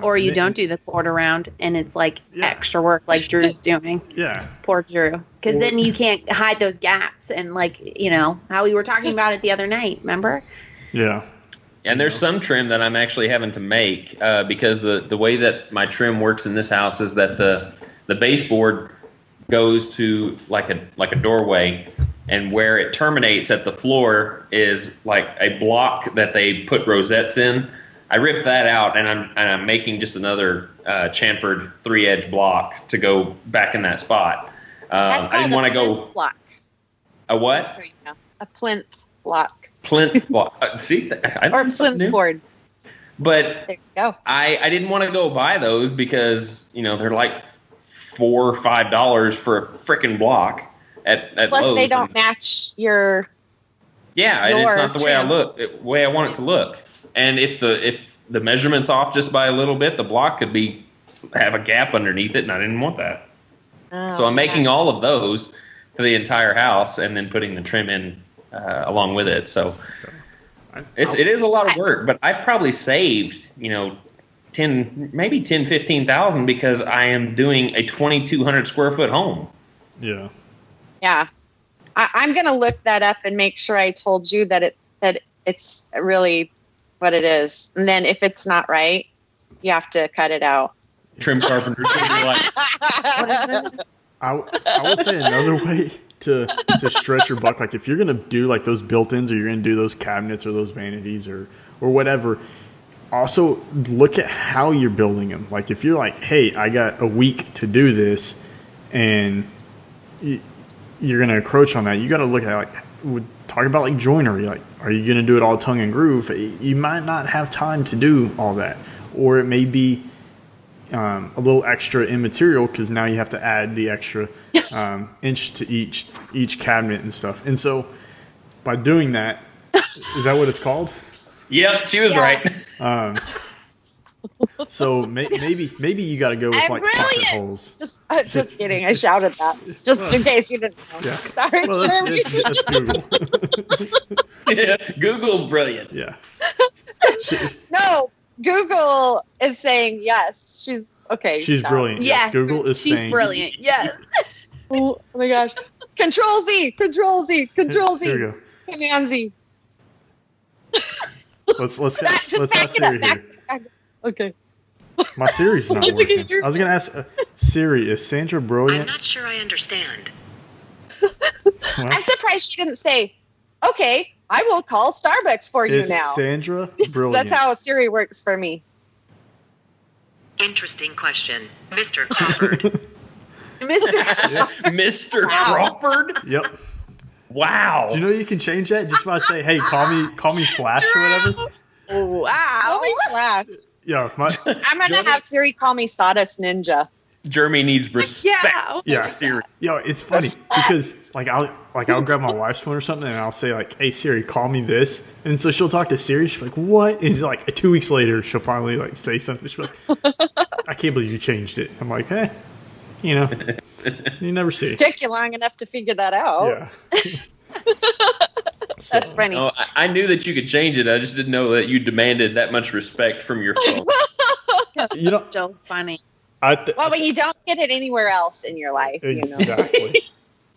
Or you don't do the quarter round and it's like extra work like Drew's doing.
Yeah.
Poor Drew. Because then you can't hide those gaps and how we were talking about it the other night, remember?
Yeah.
And there's some trim that I'm actually having to make because the way that my trim works in this house is that the baseboard goes to like a doorway, and where it terminates at the floor is like a block that they put rosettes in. I ripped that out, and I'm making just another chamfered 3-edge block to go back in that spot.
That's
I didn't want to go
block.
A what?
So, a plinth block.
Plinth block. See, I
or plinth board.
But
there you go.
I didn't want to go buy those because they're like $4 or $5 for a freaking block at
Plus,
Lowe's.
they don't match your.
Yeah, and it's not the way way I want it to look. And if the measurement's off just by a little bit, the block could have a gap underneath it, and I didn't want that.
Oh,
so I'm making all of those for the entire house, and then putting the trim in along with it. So it is a lot of work, but I've probably saved maybe 15,000 because I am doing a 2,200 square foot home.
Yeah.
Yeah, I'm gonna look that up and make sure I told you that it's really what it is, and then if it's not right, you have to cut it out.
Trim carpenters would be like,
I would say another way to stretch your buck, like if you're gonna do like those built-ins, or you're gonna do those cabinets or those vanities or whatever, also look at how you're building them. Like if you're like, hey, I got a week to do this, and you're gonna encroach on that, you got to look at talk about like joinery. Like, are you gonna do it all tongue and groove? You might not have time to do all that, or it may be a little extra in material because now you have to add the extra inch to each cabinet and stuff. And so by doing that, is that what it's called?
Yep, she was right.
So maybe you got to go with
I'm
like
brilliant.
pocket holes.
Just kidding. I shouted that just in case you didn't know.
Yeah.
Sorry,
Well,
Jeremy.
that's Google.
Yeah, Google's brilliant.
Yeah.
No, Google is saying yes. She's okay.
She's brilliant. Yes, Google is saying
she's brilliant. Yes.
Oh my gosh. Control Z. Control Z. Control Z.
There you go.
Command Z.
Let's
Just
ask
back it
Siri
up. Back,
here.
back. Okay.
My Siri's not working. I was gonna ask Siri, is Sandra
I'm
brilliant?
not sure I understand.
Well,
I'm surprised she didn't say, "Okay, I will call Starbucks for you
is
now."
Sandra brilliant?
That's how Siri works for me.
Interesting question, Mr. Crawford.
Mr. Crawford?
Yep.
Wow.
Do you know you can change that just by saying, "Hey, call me Flash" or whatever?
Wow.
Holy crap.
Yeah,
I'm going to have Siri call me Sawdust Ninja.
Jeremy needs respect.
Yeah.
yeah.
Siri.
Yo, it's funny because I'll grab my wife's phone or something and I'll say like, "Hey Siri, call me this," and so she'll talk to Siri. She's like, "What?" And it's like 2 weeks later, she'll finally like say something. She's like, "I can't believe you changed it." I'm like, "Hey, you never see."
Took you long enough to figure that out.
Yeah.
That's funny.
Oh, I knew that you could change it. I just didn't know that you demanded that much respect from your phone.
You know,
So funny.
Well, but you don't get it anywhere else in your life.
Exactly.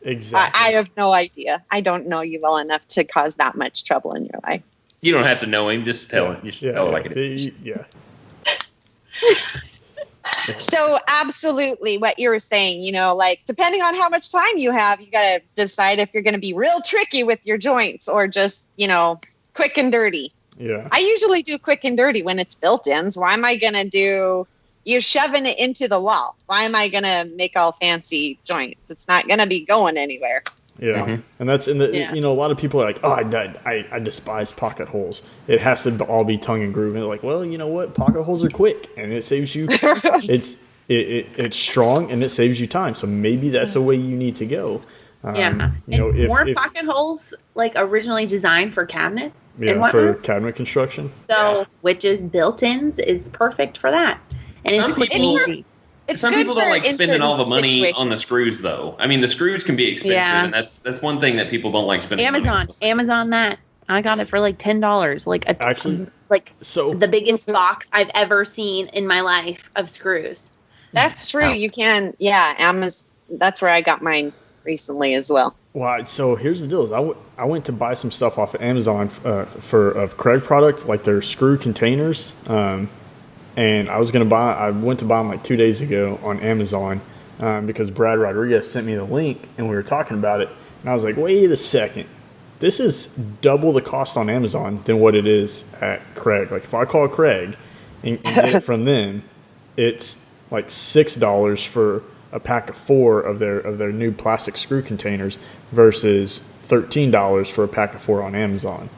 Exactly.
I have no idea. I don't know you well enough to cause that much trouble in your life.
You don't have to know him. Just tell him. You should tell it like it is.
Yeah.
So absolutely what you were saying, like depending on how much time you have, you got to decide if you're going to be real tricky with your joints or just, quick and dirty.
Yeah.
I usually do quick and dirty when it's built-ins. Why am I going to do you're shoving it into the wall? Why am I going to make all fancy joints? It's not going to be going anywhere.
Yeah,
Mhm.
and that's in the a lot of people are like, "Oh, I despise pocket holes. It has to all be tongue and groove." And they're like, well, you know what? Pocket holes are quick, and it saves you. It's strong, and it saves you time. So maybe that's a way you need to go.
More pocket holes like originally designed for cabinet. and
for
whatnot.
cabinet construction.
So, which is built-ins is perfect for that. And
Some
it's quick and
people-
easy.
It's
Some
good
people don't
for
like
in
spending all the
certain
money
situations.
on the screws, though. I mean, the screws can be expensive,
Yeah.
and that's one thing that people don't like spending money on.
Amazon that. I got it for like $10.
Actually,
like
So
the biggest box I've ever seen in my life of screws.
That's true. You can, Amazon. That's where I got mine recently as well.
Well, so here's the deal: is I went to buy some stuff off of Amazon of Craig product, like their screw containers, and I went to buy them like 2 days ago on Amazon because Brad Rodriguez sent me the link and we were talking about it, and I was like, wait a second, this is double the cost on Amazon than what it is at Craig. Like if I call Craig and get it from them, it's like $6 for a pack of 4 of their new plastic screw containers versus $13 for a pack of 4 on Amazon.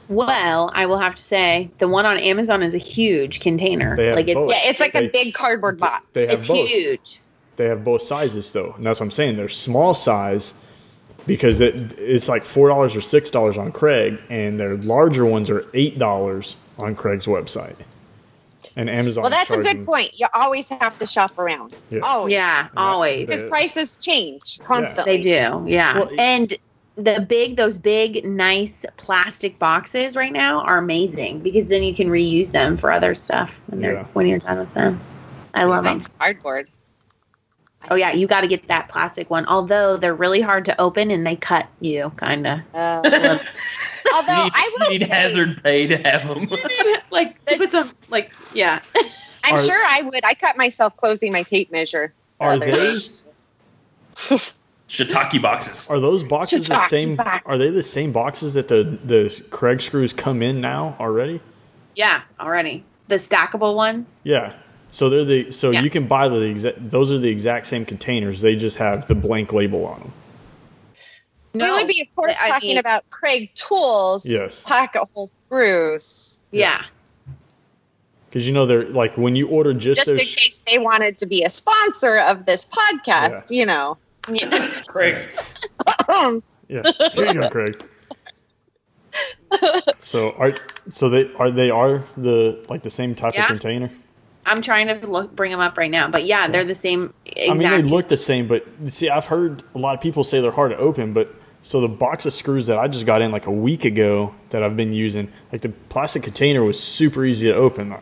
Well, I will have to say the one on Amazon is a huge container.
They have
Like
both.
it's
It's like a big cardboard box.
They have
it's
both.
huge.
They have both sizes though, and that's what I'm saying. They're small size because it's like $4 or $6 on Craig, and their larger ones are $8 on Craig's website. And Amazon.
Well, that's a
charging,
good point. You always have to shop around.
Yeah.
Always.
Yeah, always.
Because prices change constantly.
They do, yeah.
Well,
and those big, nice plastic boxes right now are amazing because then you can reuse them for other stuff when you're done with them. I love them.
That's cardboard.
Oh yeah, you got to get that plastic one. Although they're really hard to open and they cut you, kind of.
Although I
You
will
need
say,
hazard pay to have them.
like put some yeah.
I'm sure I would. I cut myself closing my tape measure. the
Are
other day.
they?
Shiitake boxes.
Are those boxes the
Shiitake
same?
box.
Are they the same boxes that the Craig screws come in now already?
Yeah, already. The stackable ones.
Yeah. So they're
Yeah.
you can buy those are the exact same containers. They just have the blank label on them.
We would be, of course,
I
talking
mean-
about Craig Tools.
Yes.
Pocket hole screws.
Yeah.
Because they're like when you order just
Just in
those.
case they wanted to be a sponsor of this podcast,
Yeah.
Craig.
Yeah, here you go, Craig. So they are the same type of
Yeah.
container.
I'm trying to bring them up right now, but yeah, they're the same. Exact.
I mean, they look the same, but see, I've heard a lot of people say they're hard to open. But so the box of screws that I just got in like a week ago that I've been using, like the plastic container was super easy to open.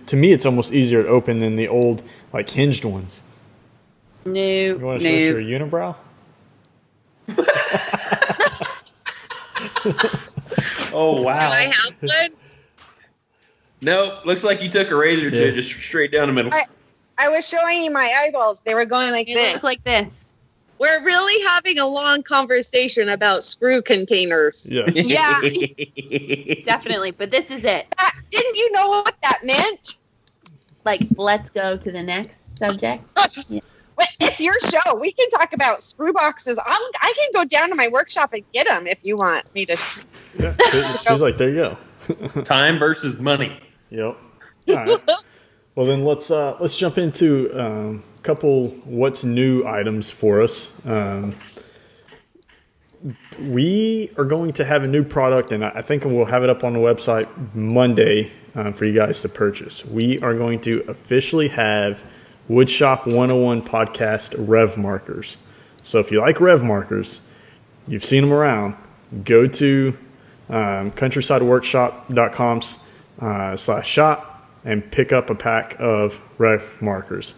To me, it's almost easier to open than the old like hinged ones.
No,
You want to show us your unibrow?
Oh, wow.
Do I have one?
Nope. Looks like you took a razor to it just straight down the middle.
I was showing you my eyeballs. They were going like
It
this.
looks like this.
We're really having a long conversation about screw containers.
Yeah.
Yeah, definitely. But this is it.
Didn't you know what that meant?
Like, let's go to the next subject.
But it's your show. We can talk about screw boxes. I can go down to my workshop and get them if you want me to.
Yeah. She's like, there you go.
Time versus money.
Yep. All right. Well, then let's jump into a couple what's new items for us. We are going to have a new product, and I think we'll have it up on the website Monday for you guys to purchase. We are going to officially have Woodshop 101 podcast rev markers. So if you like rev markers, you've seen them around, go to countrysideworkshop.com/shop and pick up a pack of rev markers.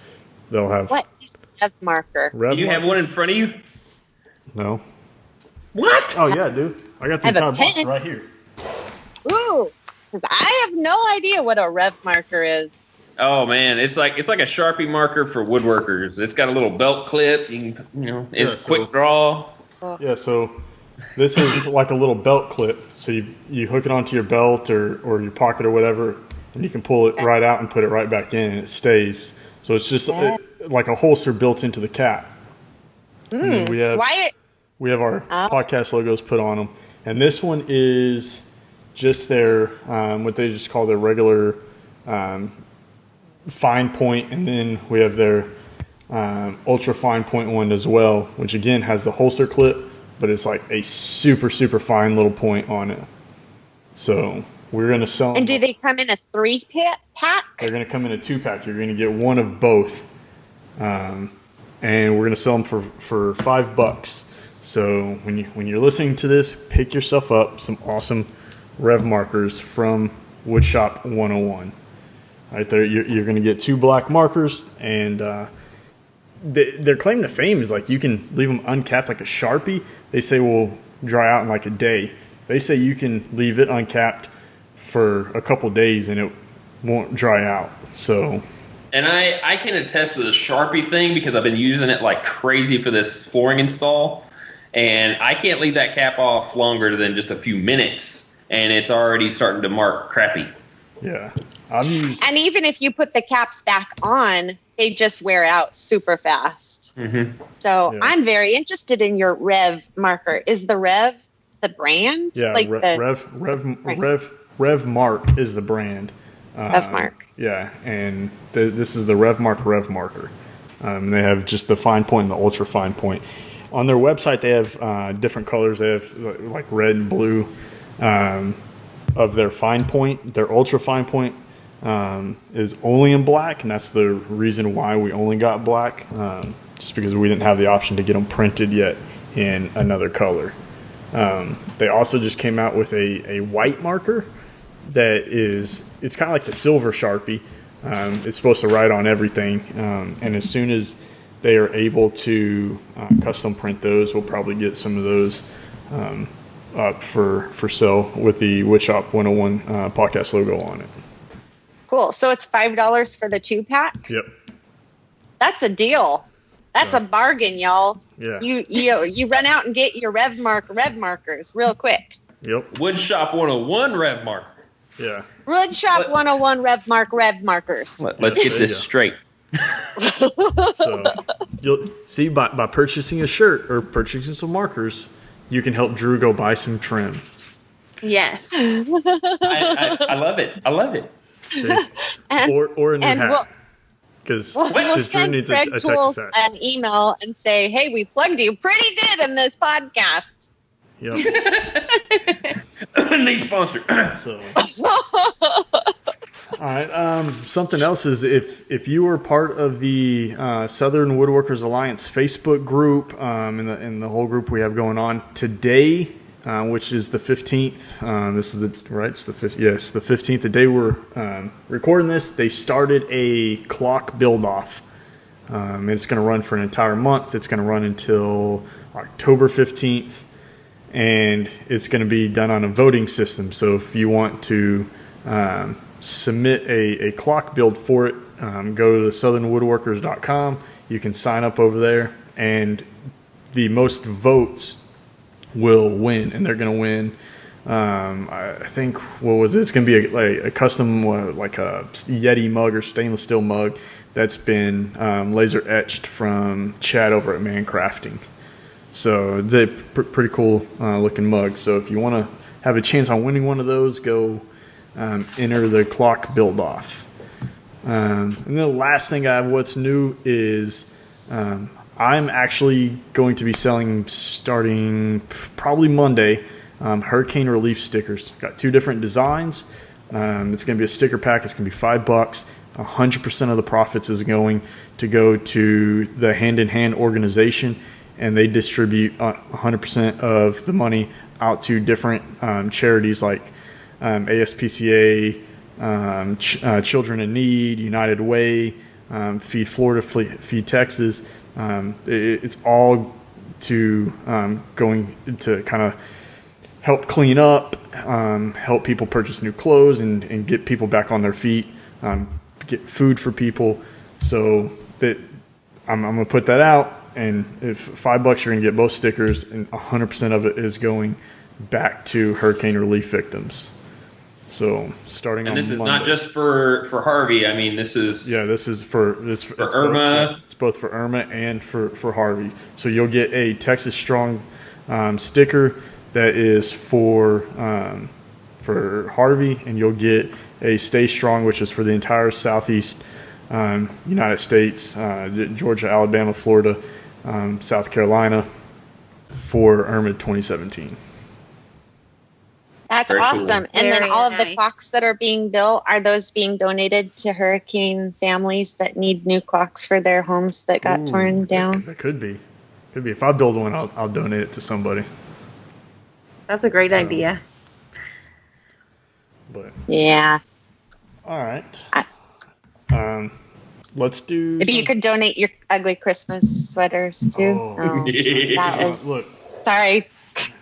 They'll have
What is a rev marker?
Do you have one in front of you?
No.
What?
Oh yeah, dude. I got the
I have a
entire box
pen.
right here.
Ooh, because I have no idea what a rev marker is.
Oh man, it's like a Sharpie marker for woodworkers. It's got a little belt clip. It's
Yeah, so-
quick draw.
Yeah, so this is like a little belt clip. So you hook it onto your belt or your pocket or whatever, and you can pull it right out and put it right back in, and it stays. So it's just like a holster built into the cap. And then we have our podcast logos put on them, and this one is just their what they just call their regular fine point, and then we have their ultra fine point one as well, which again has the holster clip, but it's like a super fine little point on it. So we're going to sell them.
And do they come in a 3-pack?
They're going to come in a 2-pack. You're going to get one of both, and we're going to sell them for $5. So when you're listening to this, pick yourself up some awesome rev markers from Woodshop 101. Right there, you're going to get 2 black markers, and their claim to fame is like you can leave them uncapped like a Sharpie. They say will dry out in like a day. They say you can leave it uncapped for a couple days and it won't dry out. So,
And I can attest to the Sharpie thing because I've been using it like crazy for this flooring install, and I can't leave that cap off longer than just a few minutes, and it's already starting to mark crappy.
yeah, I've used.
And even if you put the caps back on, they just wear out super fast.
Mm-hmm.
So
Yeah.
I'm very interested in your rev marker. Is the rev the brand?
Yeah,
like
Rev Mark is the brand.
Rev Mark.
Yeah, and this is the Rev Marker. They have just the fine point and the ultra fine point. On their website, they have different colors. They have like red and blue of their fine point. Their ultra fine point is only in black, and that's the reason why we only got black, just because we didn't have the option to get them printed yet in another color. They also just came out with a white marker that it's kind of like the silver Sharpie. It's supposed to write on everything, and as soon as they are able to custom print those, we'll probably get some of those up for sale with the Woodshop 101 podcast logo on it.
Cool. So it's $5 for the 2-pack?
Yep.
That's a deal. That's a bargain, y'all.
Yeah.
You run out and get your rev markers real quick.
Yep.
Woodshop 101 rev marker.
Yeah.
Woodshop 101 rev markers.
Let's get
There
this
you go.
straight.
So you'll see by purchasing a shirt or purchasing some markers, you can help Drew go buy some trim.
Yes.
I love it. I love it.
See?
And-
or a new
and
hat. Because
We'll
Drew
send
needs a
Greg
Texas
Tools
hat.
an email and say, hey, we plugged you pretty good in this podcast.
Yep.
Need sponsor.
So, all right. Something else is if you were part of the Southern Woodworkers Alliance Facebook group, in the whole group we have going on today, which is the 15th. This is it's the 5th. Yes, the 15th. The day we're recording this, they started a clock build off. It's going to run for an entire month. It's going to run until October 15th. and it's going to be done on a voting system. So if you want to submit a clock build for it, go to the southernwoodworkers.com. You can sign up over there, and the most votes will win, and they're going to win. I think, what was it? It's going to be a custom, like a Yeti mug or stainless steel mug that's been laser etched from Chad over at Man Crafting. So it's a pretty cool looking mug. So if you want to have a chance on winning one of those, go enter the clock build off. And then the last thing I have, what's new, is I'm actually going to be selling, starting probably Monday, hurricane relief stickers. Got 2 different designs. It's going to be a sticker pack. It's going to be $5. 100% of the profits is going to go to the Hand in Hand organization, and they distribute 100% of the money out to different charities like ASPCA, Children in Need, United Way, Feed Florida, Feed Texas. It's all to going to kind of help clean up, help people purchase new clothes, and get people back on their feet, get food for people. So that I'm going to put that out, and if $5, you're going to get both stickers, and 100% of it is going back to hurricane relief victims. So starting on Monday. And this is
not just for Harvey. I mean, this is
for
Irma.
It's both for Irma and for Harvey. So you'll get a Texas Strong sticker that is for Harvey, and you'll get a Stay Strong, which is for the entire Southeast United States, Georgia, Alabama, Florida, South Carolina, for Irma 2017.
That's
Very
awesome.
cool.
And then
Very
all of the
nice.
clocks that are being built, are those being donated to hurricane families that need new clocks for their homes that got torn down?
That could be. If I build one, I'll donate it to somebody.
That's a great idea.
But
Yeah.
all right. Let's do.
Maybe you could donate your ugly Christmas sweaters too.
Oh.
Oh, that was
Look.
sorry.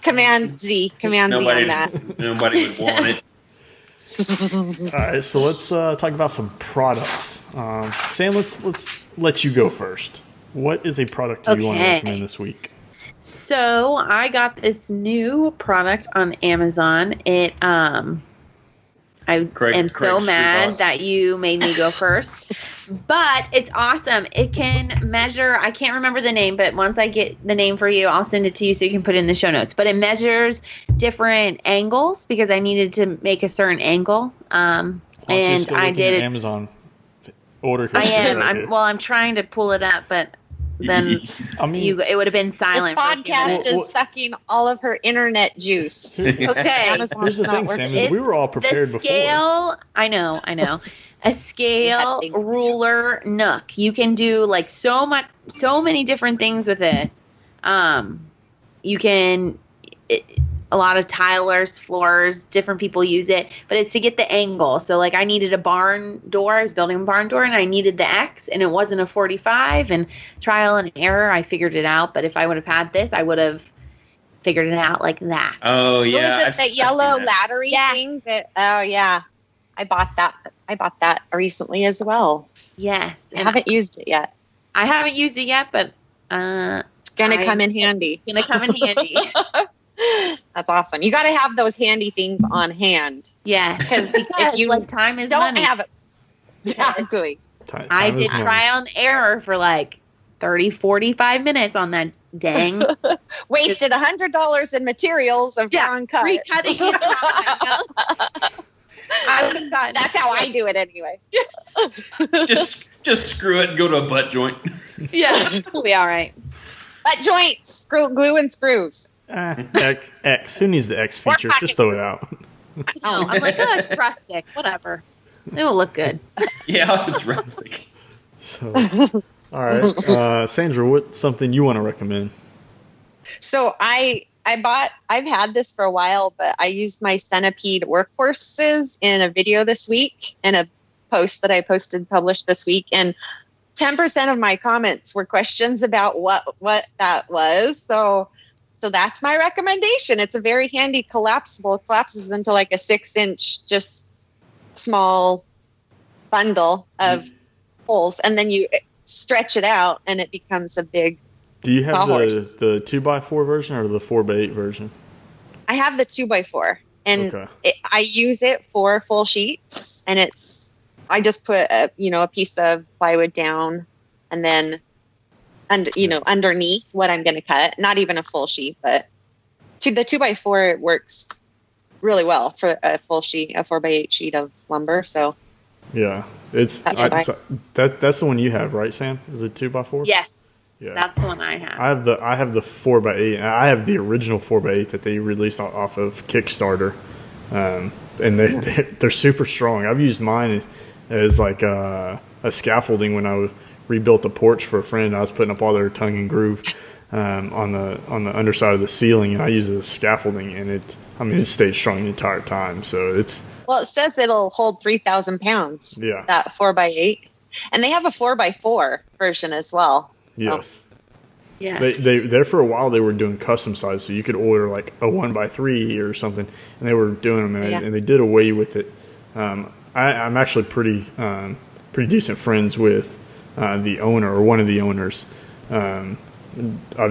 Command Z on that.
Nobody would want it.
All right, so let's talk about some products. Sam, let's let you go first. What is a product you want to
Okay.
recommend this week?
So I got this new product on Amazon. It I
Craig
am so
screwed
mad
up.
that you made me go first. But it's awesome. It can measure, I can't remember the name, but once I get the name for you, I'll send it to you so you can put it in the show notes. But it measures different angles because I needed to make a certain angle. And I did it.
Amazon order.
I am.
history.
I'm trying to pull it up, but then
I mean,
it would have been
This
silent. for a few
podcast
minutes.
is sucking all of her internet juice.
Okay.
Amazon's
here's the
not
thing,
working.
Sam. Is we were all prepared
the
before.
scale, I know. A scale,
things to do.
ruler, nook. You can do like so many different things with it. You can, a lot of tilers, floors, different people use it, but it's to get the angle. So like I needed a barn door. I was building a barn door and I needed the X, and it wasn't a 45, and trial and error, I figured it out. But if I would have had this, I would have figured it out like that.
Oh yeah,
Was it
I've
the
seen
yellow
that.
laddery
Yeah.
thing? Oh yeah, I bought that recently as well.
Yes.
I
And
haven't used it yet.
I haven't used it yet, but
It's gonna
I-
come in handy.
it's going to come in handy.
That's awesome. You got to have those handy things on hand
Yeah.
because if you
like time is
don't
money.
have it, exactly.
Time
I
is
did
money.
trial and error for like 30, 45 minutes on that dang
Wasted $100 in materials of brown cut.
recutting. I would have gotten
That's how I do it anyway.
Just screw it and go to a butt joint.
Yeah, it'll be all right.
But joints, glue and screws.
X. Who needs the X
Or
feature? Just throw it out.
Oh, I'm like, oh, it's rustic. Whatever. It will look good.
Yeah, it's rustic.
So, all right, Sandra, what's something you want to recommend?
So I've had this for a while, but I used my Centipede workhorses in a video this week and a post that I published this week. And 10% of my comments were questions about what that was. So So that's my recommendation. It's a very handy collapsible. It collapses into like a 6-inch, just small bundle of poles, and then you stretch it out, and it becomes a big.
Do you have
sawhorse.
the 2x4 version or the 4x8 version?
I have the 2x4, and
Okay.
I use it for full sheets, and I just put a piece of plywood down, and then underneath what I'm going to cut. Not even a full sheet, but the 2x4 works really well for a full sheet, a 4x8 sheet of lumber. So
Yeah, that's the one you have, right, Sam? Is it 2x4?
Yes.
Yeah.
That's the one I have.
I have the 4x8. And I have the original 4x8 that they released off of Kickstarter, and they're super strong. I've used mine as like a scaffolding when I rebuilt a porch for a friend. I was putting up all their tongue and groove on the underside of the ceiling, and I use it as scaffolding, and it stayed strong the entire time. So it
says it'll hold 3,000 pounds.
Yeah.
That 4x8, and they have a 4x4 version as well.
Yes.
Yeah.
They there for a while they were doing custom size, so you could order like a 1x3 or something, and they were doing them, and they did away with it. I'm actually pretty decent friends with the owner or one of the owners. I've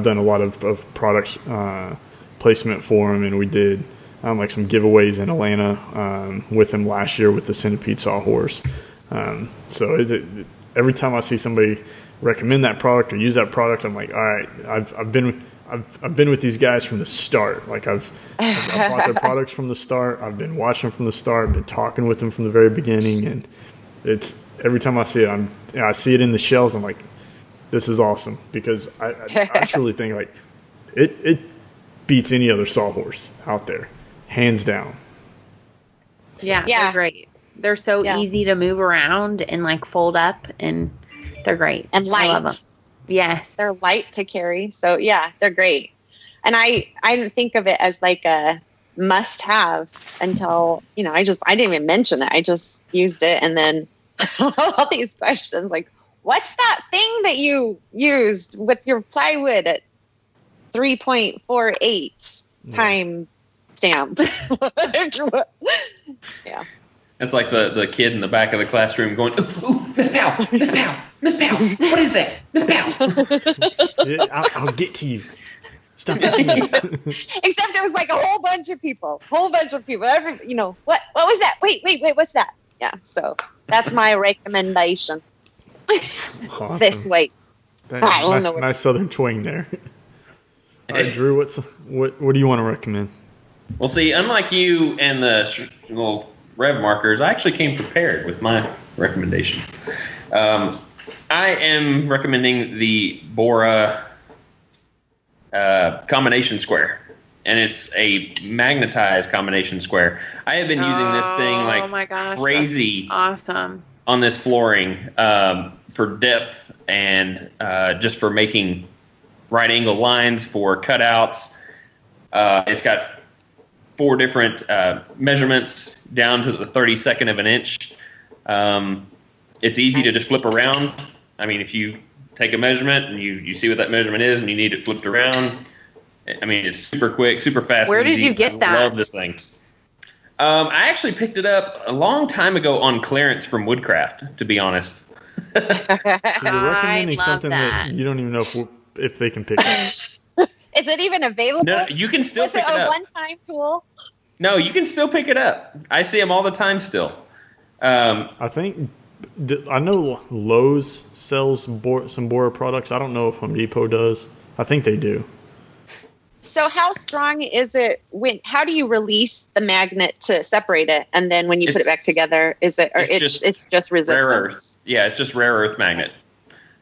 done a lot of product placement for him, and we did like some giveaways in Atlanta with him last year with the Centipede Sawhorse. So every time I see somebody recommend that product or use that product, I'm like, all right, I've been with these guys from the start. Like I've bought their products from the start. I've been watching them from the start. I've been talking with them from the very beginning, and it's every time I see it, I see it in the shelves. I'm like, this is awesome, because I truly think like it beats any other sawhorse out there, hands down.
Yeah,
Yeah.
they're great. They're so easy to move around and like fold up, and they're great.
And light.
I love them. Yes.
They're light to carry. So yeah, they're great. And I didn't think of it as like a must have until, I didn't even mention it. I just used it, and then all these questions like, what's that thing that you used with your plywood at 3.48 time stamp? Yeah.
It's like the kid in the back of the classroom going, ooh, Miss Powell, Miss Powell, Miss Powell, what is that? Miss Powell.
I'll get to you. Stop touching me.
Except it was like a whole bunch of people. What was that? Wait, what's that? Yeah, so that's my recommendation
Awesome.
this week.
Nice southern twang there. All right, Drew, what do you want to recommend?
Well, see, unlike you and the little rev markers, I actually came prepared with my recommendation. I am recommending the Bora combination square, and it's a magnetized combination square. I have been using this thing like
my gosh,
crazy
awesome
on this flooring for depth and just for making right angle lines for cutouts. It's got 4 different measurements down to the 32nd of an inch. It's easy to just flip around. I mean, if you take a measurement and you see what that measurement is and you need it flipped around, I mean, it's super quick, super fast.
Where did you get that?
I love this thing. I actually picked it up a long time ago on clearance from Woodcraft, to be honest.
So you're recommending
love
something that you don't even know if they can pick up.
Is it even available?
No, you can still
Was
pick it
it a
up.
one-time tool?
No, you can still pick it up. I see them all the time still.
I know Lowe's sells some Bora products. I don't know if Home Depot does. I think they do.
So how strong is it? How do you release the magnet to separate it, and then when you put it back together, is it, or it's just resistance?
Rare earth. Yeah, it's just rare earth magnet.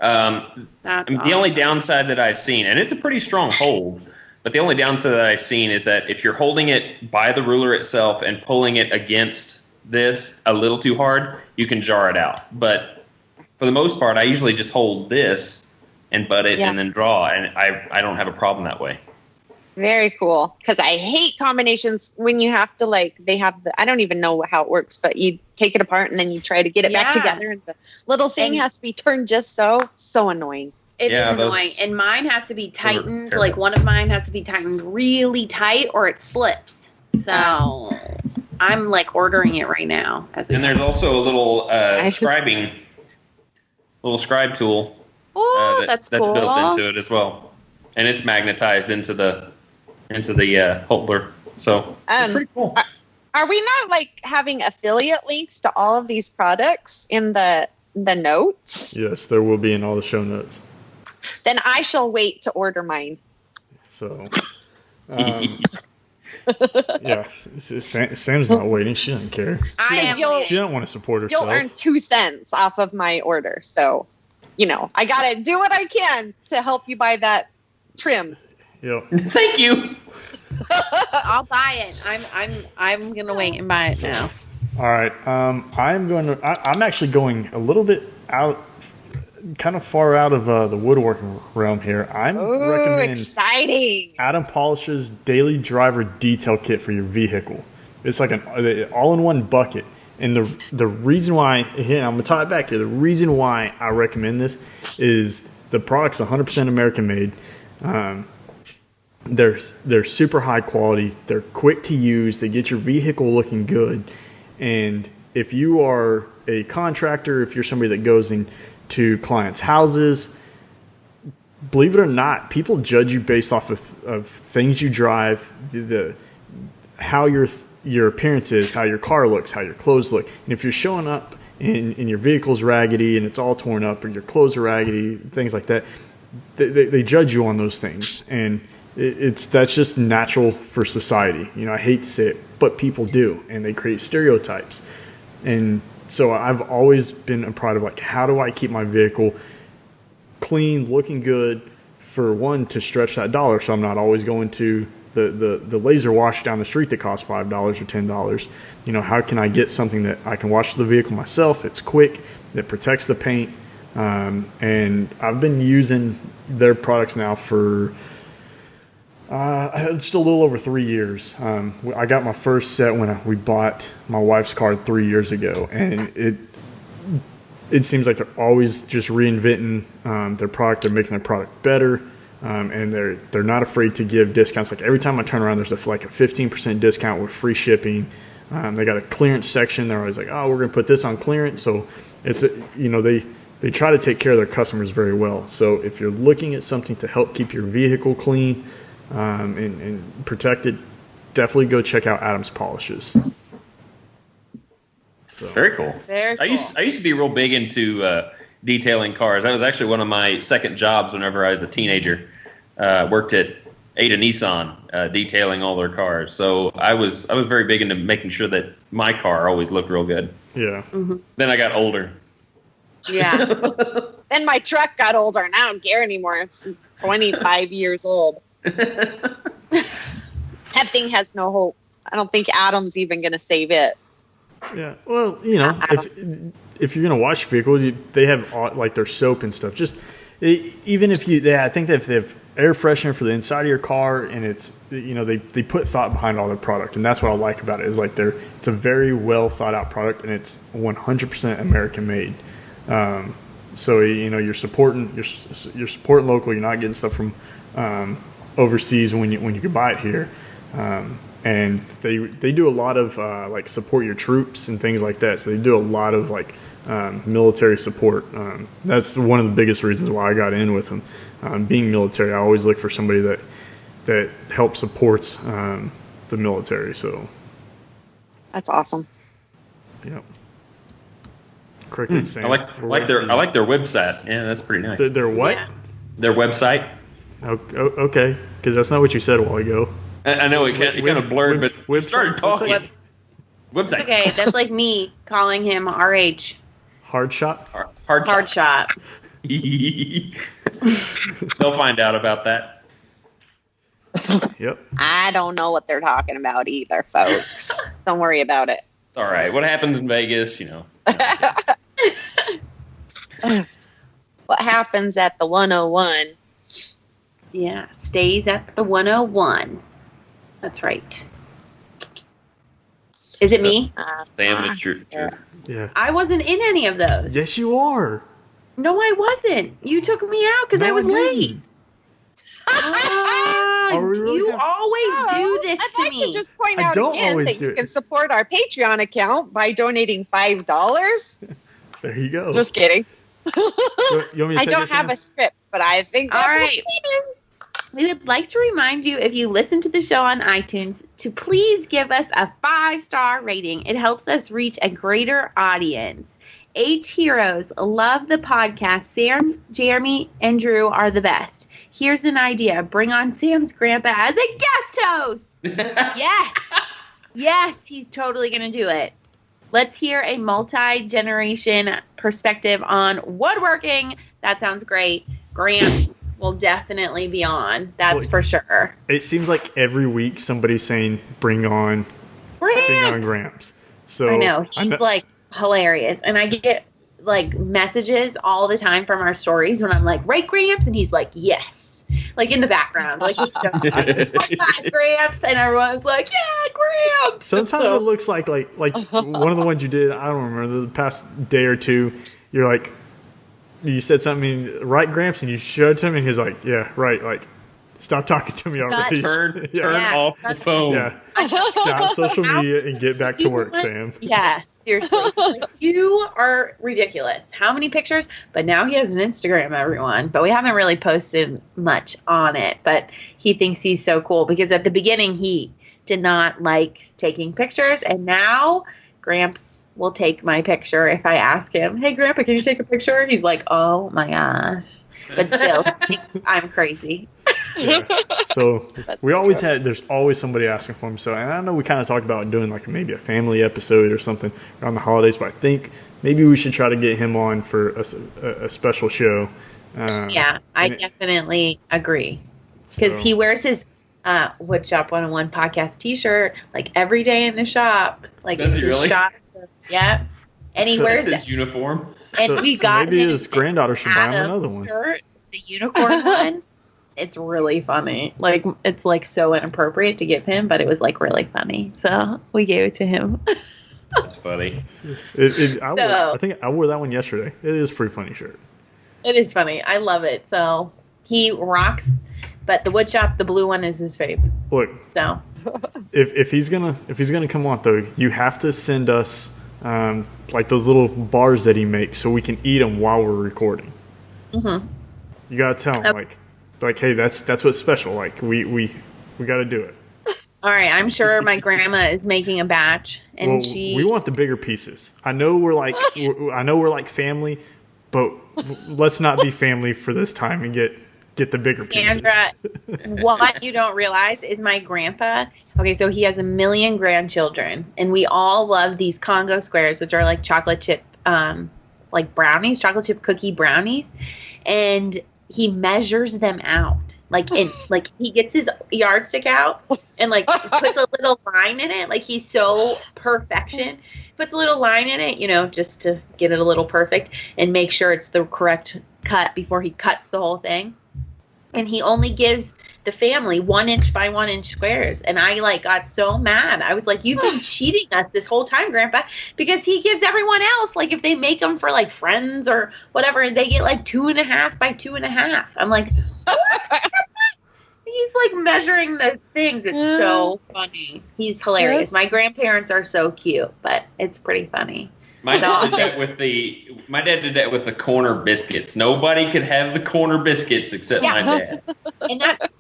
The only downside that I've seen, and it's a pretty strong hold, but the only downside that I've seen is that if you're holding it by the ruler itself and pulling it against this a little too hard, you can jar it out. But for the most part, I usually just hold this and butt it and then draw, and I don't have a problem that way.
Very cool. Because I hate combinations when you have to I don't even know how it works, but you take it apart and then you try to get it back together, and the little thing has to be turned just so annoying.
It
Yeah,
is annoying.
those-
And mine has to be tightened.
terrible.
Like one of mine has to be tightened really tight or it slips. So I'm like ordering it right now.
And there's also a little scribe tool
Oh, that's cool.
built into it as well, and it's magnetized into the holder. So it's pretty cool.
Are we not like having affiliate links to all of these products in the notes?
Yes, there will be in all the show notes.
Then I shall wait to order mine.
So, yeah, Sam's not waiting. She doesn't care.
I am.
She doesn't want to support herself.
You'll earn 2 cents off of my order. So, I got to do what I can to help you buy that trim.
Yep.
Thank you.
I'll buy it. I'm gonna wait and buy it now.
All right. I'm actually going a little bit out, kind of far out of the woodworking realm here. I'm
Ooh,
recommending
exciting.
Adam Polish's Daily Driver Detail Kit for your vehicle. It's like an all-in-one bucket. And the reason why, here, I'm going to tie it back here. The reason why I recommend this is the product's 100% American made. They're super high quality. They're quick to use. They get your vehicle looking good. And if you are a contractor, if you're somebody that goes into clients' houses, believe it or not, people judge you based off of things you drive, how your appearance is, how your car looks, how your clothes look. And if you're showing up and your vehicle's raggedy and it's all torn up, or your clothes are raggedy, things like that, they judge you on those things. And that's just natural for society. I hate to say it, but people do, and they create stereotypes. And so I've always been a part of, like, how do I keep my vehicle clean, looking good, for one, to stretch that dollar, so I'm not always going to the laser wash down the street that costs $5 or $10. How can I get something that I can wash the vehicle myself? It's quick, that protects the paint, and I've been using their products now for just a little over 3 years. I got my first set when we bought my wife's car 3 years ago, and it seems like they're always just reinventing their product. They're making their product better, and they're not afraid to give discounts. Like, every time I turn around, there's a 15% discount with free shipping. They got a clearance section. They're always like, oh, we're going to put this on clearance. So it's they try to take care of their customers very well. So if you're looking at something to help keep your vehicle clean and protected, definitely go check out Adam's Polishes. So.
Very cool.
Very cool.
I used to be real big into detailing cars. That was actually one of my second jobs whenever I was a teenager. Worked at Ada Nissan, detailing all their cars. So I was very big into making sure that my car always looked real good.
Yeah.
Mm-hmm.
Then I got older.
Yeah. Then my truck got older, and I don't care anymore. It's 25 years old. That thing has no hope. I don't think Adam's even going to save it.
Yeah. Well, if you're going to wash your vehicle, they have like their soap and stuff. Just even if I think that if they have air freshener for the inside of your car, and it's they put thought behind all their product, and that's what I like about it. Is like it's a very well thought out product, and it's 100% American made. So you're supporting local. You're not getting stuff from overseas when you can buy it here. And they do a lot of like support your troops and things like that. So they do a lot of like military support. That's one of the biggest reasons why I got in with them. Being military, I always look for somebody that helps supports the military. So
that's awesome.
Yep. Cricket.
I like their website. Yeah, that's pretty nice.
Their what?
Yeah.
Their website.
Okay, because that's not what you said a while ago.
I know it kind of blurred, but we started talking. Website.
Okay, that's like me calling him RH.
Hard shot?
Hard shot.
They'll find out about that.
Yep.
I don't know what they're talking about either, folks. Don't worry about it.
It's all right. What happens in Vegas,
What happens at the 101?
Yeah, stays at the 101. That's right. Is it me?
Damn it, true.
Yeah.
I wasn't in any of those.
Yes, you are.
No, I wasn't. You took me out because I was late. You always do this
I'd
to
like
me.
to just point
I
out
don't
again
always
that
do
you
it.
can support our Patreon account by donating $5.
There you go.
Just kidding.
You want me to
I
take
don't
this
have
now?
a script, but I think
All
that's
right. We would like to remind you, if you listen to the show on iTunes, to please give us a 5-star rating. It helps us reach a greater audience. H Heroes love the podcast. Sam, Jeremy, and Drew are the best. Here's an idea. Bring on Sam's grandpa as a guest host. Yes. Yes, he's totally going to do it. Let's hear a multi-generation perspective on woodworking. That sounds great. Gramps will definitely be on. That's for sure.
It seems like every week somebody's saying, bring on Gramps. So
I know. He's like hilarious. And I get like messages all the time from our stories when I'm like, right, Gramps? And he's like, yes. Like in the background. Like, he's like, Gramps. And everyone's like, yeah, Gramps.
Sometimes it looks like one of the ones you did, I don't remember, the past day or two, you're like, you said something, right, Gramps? And you showed to him and he's like, yeah, right. Like, stop talking to me already.
Turn
Yeah.
off the phone.
Yeah. Stop social media and get back to work, Sam.
Yeah, seriously. Like, you are ridiculous. How many pictures? But now he has an Instagram, everyone. But we haven't really posted much on it. But he thinks he's so cool because at the beginning he did not like taking pictures. And now Gramps will take my picture if I ask him, hey, Grandpa, can you take a picture? He's like, oh, my gosh. But still, I'm crazy.
Yeah. So we always there's always somebody asking for him. So, and I know we kind of talked about doing like maybe a family episode or something around the holidays, but I think maybe we should try to get him on for a special show.
Yeah, I definitely agree. Because he wears his Woodshop 101 podcast t-shirt like every day in the shop. Like,
does he really?
Shop. Yeah. And he wears
his uniform.
And we got
maybe
him
his granddaughter should buy him
Adam's
another one.
Shirt, the unicorn one. It's really funny. Like, it's like so inappropriate to give him, but it was like really funny. So we gave it to him.
That's funny.
I think I wore that one yesterday. It is a pretty funny shirt.
It is funny. I love it. So he rocks. But the Woodshop, the blue one, is his favorite.
Look,
so
if he's gonna come on though, you have to send us like those little bars that he makes so we can eat them while we're recording.
Mm-hmm.
You gotta tell him like, hey, that's what's special. Like we gotta do it.
All right, I'm sure my grandma is making a batch, and
we want the bigger pieces. I know we're like family, but let's not be family for this time and get the bigger
Sandra,
pieces.
what you don't realize is my grandpa. Okay, so he has 1 million grandchildren, and we all love these Congo squares, which are like chocolate chip, like brownies, chocolate chip cookie brownies, and he measures them out. Like he gets his yardstick out and like puts a little line in it. Like he's so perfection. Puts a little line in it, just to get it a little perfect and make sure it's the correct cut before he cuts the whole thing. And he only gives the family 1 inch by 1 inch squares. And I got so mad. I was like, you've been cheating us this whole time, Grandpa, because he gives everyone else, like if they make them for like friends or whatever, they get like 2.5 by 2.5. I'm like, what? He's like measuring the things. It's so funny. He's hilarious. Yes. My grandparents are so cute, but it's pretty funny.
My dad did that with the corner biscuits. Nobody could have the corner biscuits except my dad.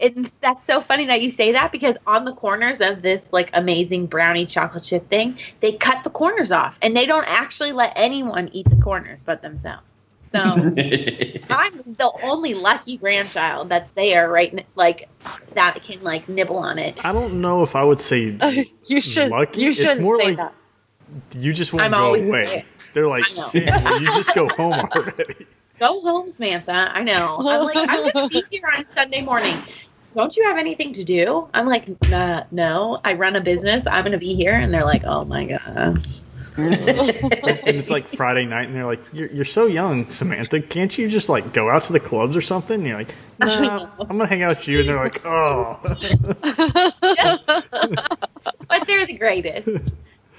And that's so funny that you say that, because on the corners of this like amazing brownie chocolate chip thing, they cut the corners off, and they don't actually let anyone eat the corners but themselves. So I'm the only lucky grandchild that's there, right? Like that can like nibble on it.
I don't know if I would say
you should.
Lucky.
You shouldn't
it's more
say
like
that.
You just won't go away. They're like, you just go home already.
Go home, Samantha. I know. I'm like, I'm going to be here on Sunday morning. Don't you have anything to do? I'm like, no. I run a business. I'm going to be here. And they're like, oh my gosh.
And it's like Friday night, and they're like, you're so young, Samantha. Can't you just like go out to the clubs or something? And you're like, no, I'm going to hang out with you. And they're like, oh.
But they're the greatest.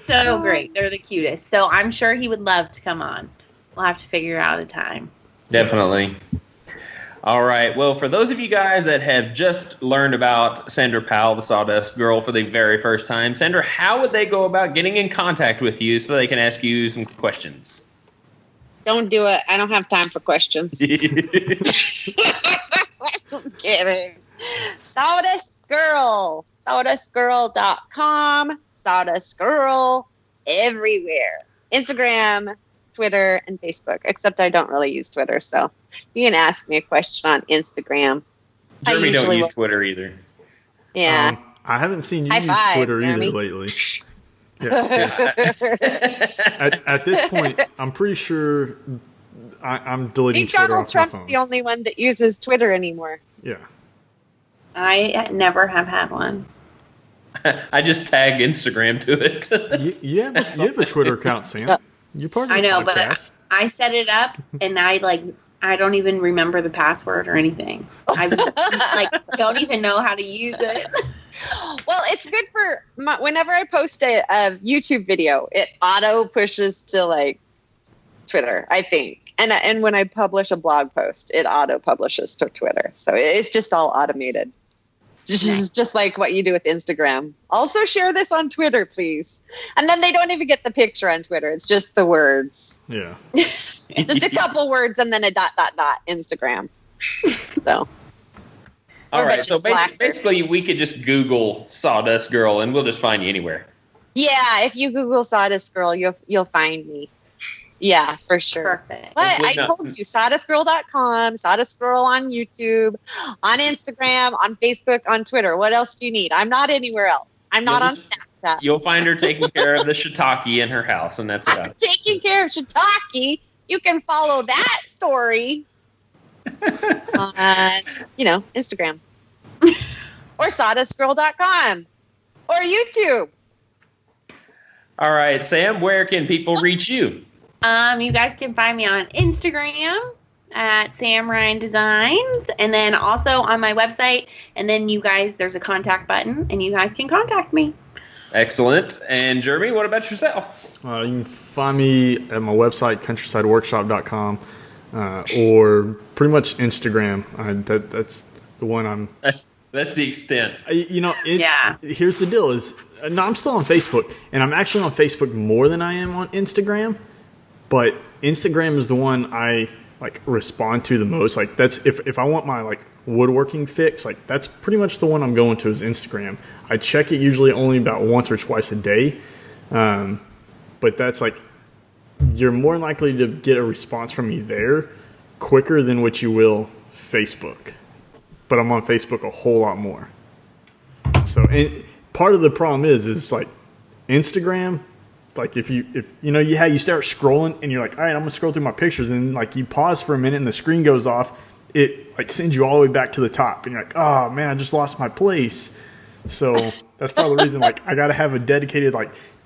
So great. They're the cutest. So I'm sure he would love to come on. We'll have to figure out a time.
Definitely. All right. Well, for those of you guys that have just learned about Sandra Powell, the Sawdust Girl, for the very first time, Sandra, how would they go about getting in contact with you so they can ask you some questions?
Don't do it. I don't have time for questions. Just kidding. Sawdust Girl. SawdustGirl.com. Sawdust Girl everywhere. Instagram, Twitter, and Facebook. Except I don't really use Twitter, so you can ask me a question on Instagram.
Jeremy don't use Twitter either.
Yeah.
I haven't seen you
High
use
five,
Twitter
Jeremy.
either lately. Yes. At this point, I'm pretty sure I'm
I
deleting
think
Twitter
Donald
off my
Trump's
phone.
the only one that uses Twitter anymore.
Yeah.
I never have had one.
I just tag Instagram to it.
You have a Twitter account, Sam. You're part of the
I know,
podcast.
but I set it up, and I don't even remember the password or anything. I don't even know how to use it.
Well, it's good for whenever I post a YouTube video, it auto pushes to Twitter, I think. And when I publish a blog post, it auto publishes to Twitter. So it's just all automated. Just like what you do with Instagram. Also share this on Twitter, please. And then they don't even get the picture on Twitter. It's just the words.
Yeah.
Just a couple words and then a ... Instagram. So.
All right. So basically, we could just Google Sawdust Girl, and we'll just find you anywhere.
Yeah, if you Google Sawdust Girl, you'll find me. Yeah, for sure.
Perfect.
But I told you, SawdustGirl.com, Sawdust Girl on YouTube, on Instagram, on Facebook, on Twitter. What else do you need? I'm not anywhere else. I'm not on Snapchat.
You'll find her taking care of the shiitake in her house, and that's
I'm taking care of shiitake. You can follow that story on, Instagram. Or SawdustGirl.com. Or YouTube.
All right, Sam, where can people reach you?
You guys can find me on Instagram at Sam Ryan Designs, and then also on my website. And then there's a contact button, and you guys can contact me.
Excellent. And Jeremy, what about yourself?
You can find me at my website, countrysideworkshop.com, or pretty much Instagram. That's the one I'm...
That's the extent.
Here's the deal is, I'm still on Facebook, and I'm actually on Facebook more than I am on Instagram, but Instagram is the one I respond to the most. That's if I want my woodworking fix, that's pretty much the one I'm going to is Instagram. I check it usually only about once or twice a day, but that's you're more likely to get a response from me there quicker than what you will Facebook. But I'm on Facebook a whole lot more. So, and part of the problem is Instagram, if you start scrolling and you're all right, I'm gonna scroll through my pictures, and you pause for a minute and the screen goes off, it sends you all the way back to the top, and you're oh man, I just lost my place. So that's part of the reason I gotta have a dedicated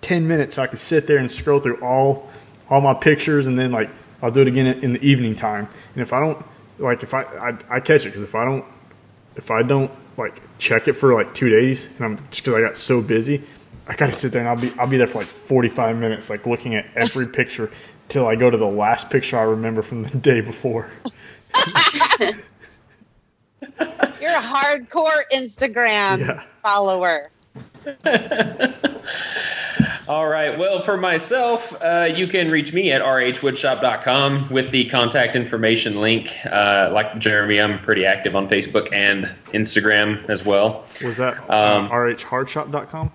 10 minutes so I can sit there and scroll through all my pictures, and then I'll do it again in the evening time. And if I don't if I catch it, because if I don't check it for 2 days, and I'm just because I got so busy, I gotta sit there and I'll be there for 45 minutes looking at every picture till I go to the last picture I remember from the day before.
You're a hardcore Instagram follower.
All right. Well, for myself, you can reach me at rhwoodshop.com with the contact information link. Like Jeremy, I'm pretty active on Facebook and Instagram as well.
Was that rhhardshop.com?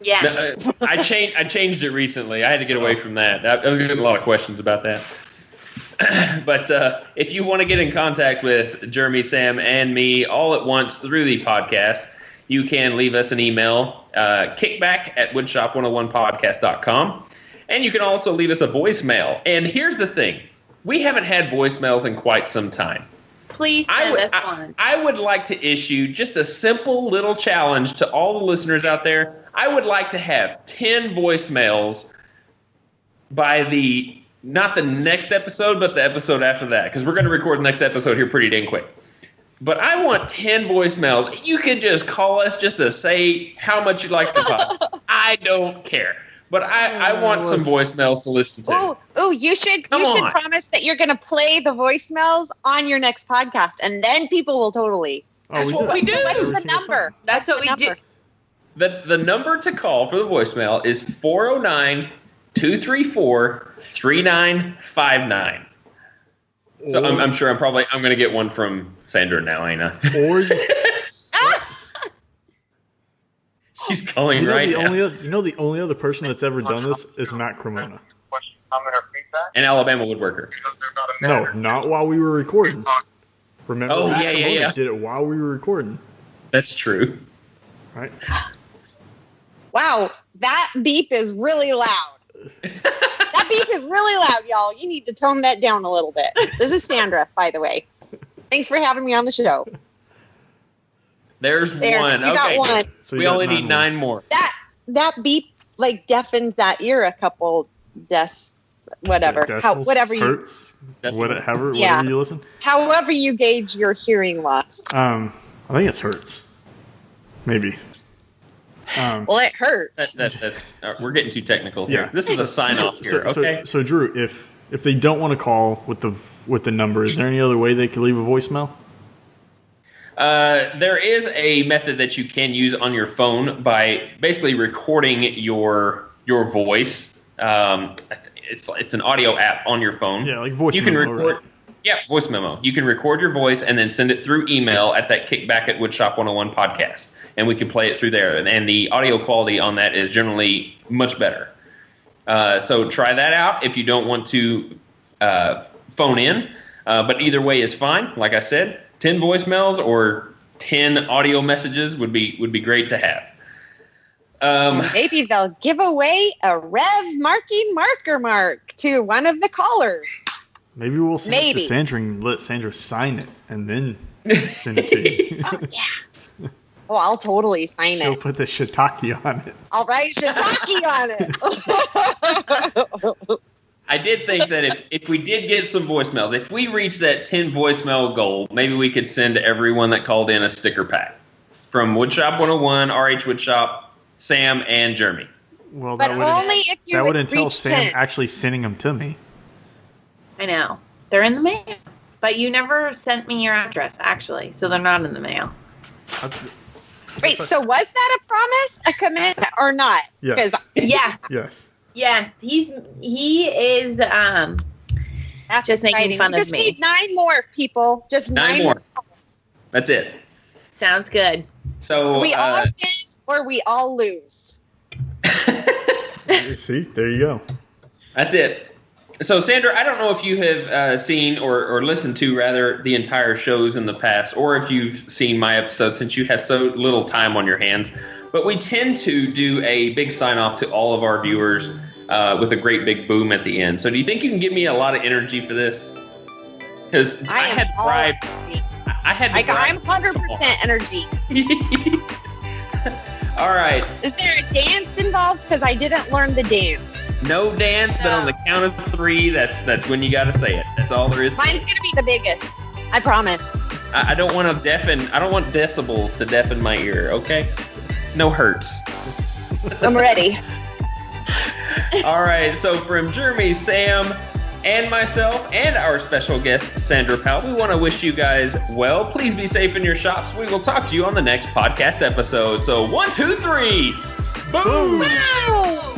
Yeah.
No, I changed it recently. I had to get away from that. I was getting a lot of questions about that. But if you want to get in contact with Jeremy, Sam, and me all at once through the podcast, you can leave us an email, kickback@woodshop101podcast.com. And you can also leave us a voicemail. And here's the thing. We haven't had voicemails in quite some time.
Please send us one.
I would like to issue just a simple little challenge to all the listeners out there. I would like to have 10 voicemails by not the next episode, but the episode after that, because we're going to record the next episode here pretty dang quick. But I want 10 voicemails. You can just call us just to say how much you like the podcast. I don't care. But I want some voicemails to listen to.
Oh, you should promise that you're going to play the voicemails on your next podcast, and then people will totally.
That's what we do.
What's the number?
That's what we do.
The number to call for the voicemail is 409-234-3959. So I'm sure I'm going to get one from Sandra now, ain't I?
Or
she's calling right now.
The only other person that's ever done this is Matt Cremona.
An Alabama woodworker.
No, not while we were recording. Remember?
Oh, yeah.
Did it while we were recording.
That's true.
Right.
Wow, that beep is really loud. That beep is really loud, y'all. You need to tone that down a little bit. This is Sandra, by the way. Thanks for having me on the show.
There's one.
You got one.
So we only need 9 more.
That beep like deafened that ear a couple whatever.
Decibels,
Whatever you
hertz, whatever you listen.
However you gauge your hearing loss.
I think it's hertz. Maybe.
Well, it hurts.
That's we're getting too technical here. Yeah. This is a sign off here. Okay.
So Drew, if they don't want to call with the number, is there any other way they could leave a voicemail?
There is a method that you can use on your phone by basically recording your voice. It's an audio app on your phone.
Yeah, like voice memo. Right?
Yeah, voice memo. You can record your voice and then send it through email at that Kickback at Woodshop 101 podcast, and we can play it through there. And the audio quality on that is generally much better. So try that out if you don't want to phone in. But either way is fine. Like I said, 10 voicemails or 10 audio messages would be great to have.
Maybe they'll give away a Rev marking mark to one of the callers.
Maybe we'll send it to Sandra and let Sandra sign it and then send it to you.
Oh, yeah. Oh, I'll totally sign
She'll put the shiitake on it.
I'll write shiitake on it.
I did think that if we did get some voicemails, if we reach that 10 voicemail goal, maybe we could send everyone that called in a sticker pack from Woodshop 101, RH Woodshop, Sam, and Jeremy.
Well,
but only if you
that would entail
reach
Sam
10.
Actually sending them to me.
I know. They're in the mail. But you never sent me your address, actually, so they're not in the mail.
Wait, so was that a promise, a commitment, or not?
Yes.
Yes.
Yes.
Yes. He is
That's
just making fun of me.
Just need 9 more people. Just 9 more.
That's it.
Sounds good.
So
we all win or we all lose.
See, there you go.
That's it. So, Sandra, I don't know if you have seen or listened to, rather, the entire shows in the past, or if you've seen my episodes since you have so little time on your hands, but we tend to do a big sign-off to all of our viewers with a great big boom at the end. So do you think you can give me a lot of energy for this? Because I had bribed. I'm
100% energy.
All right.
Is there a dance involved? Because I didn't learn the dance.
No dance, but on the count of 3, that's when you got to say it. That's all there is.
Mine's gonna be the biggest. I promise.
I don't want to deafen. I don't want decibels to deafen my ear. Okay. No hertz.
I'm ready.
All right. So from Jeremy, Sam, and myself, and our special guest, Sandra Powell, we want to wish you guys well. Please be safe in your shops. We will talk to you on the next podcast episode. So 1, 2, 3. Boom!
Wow!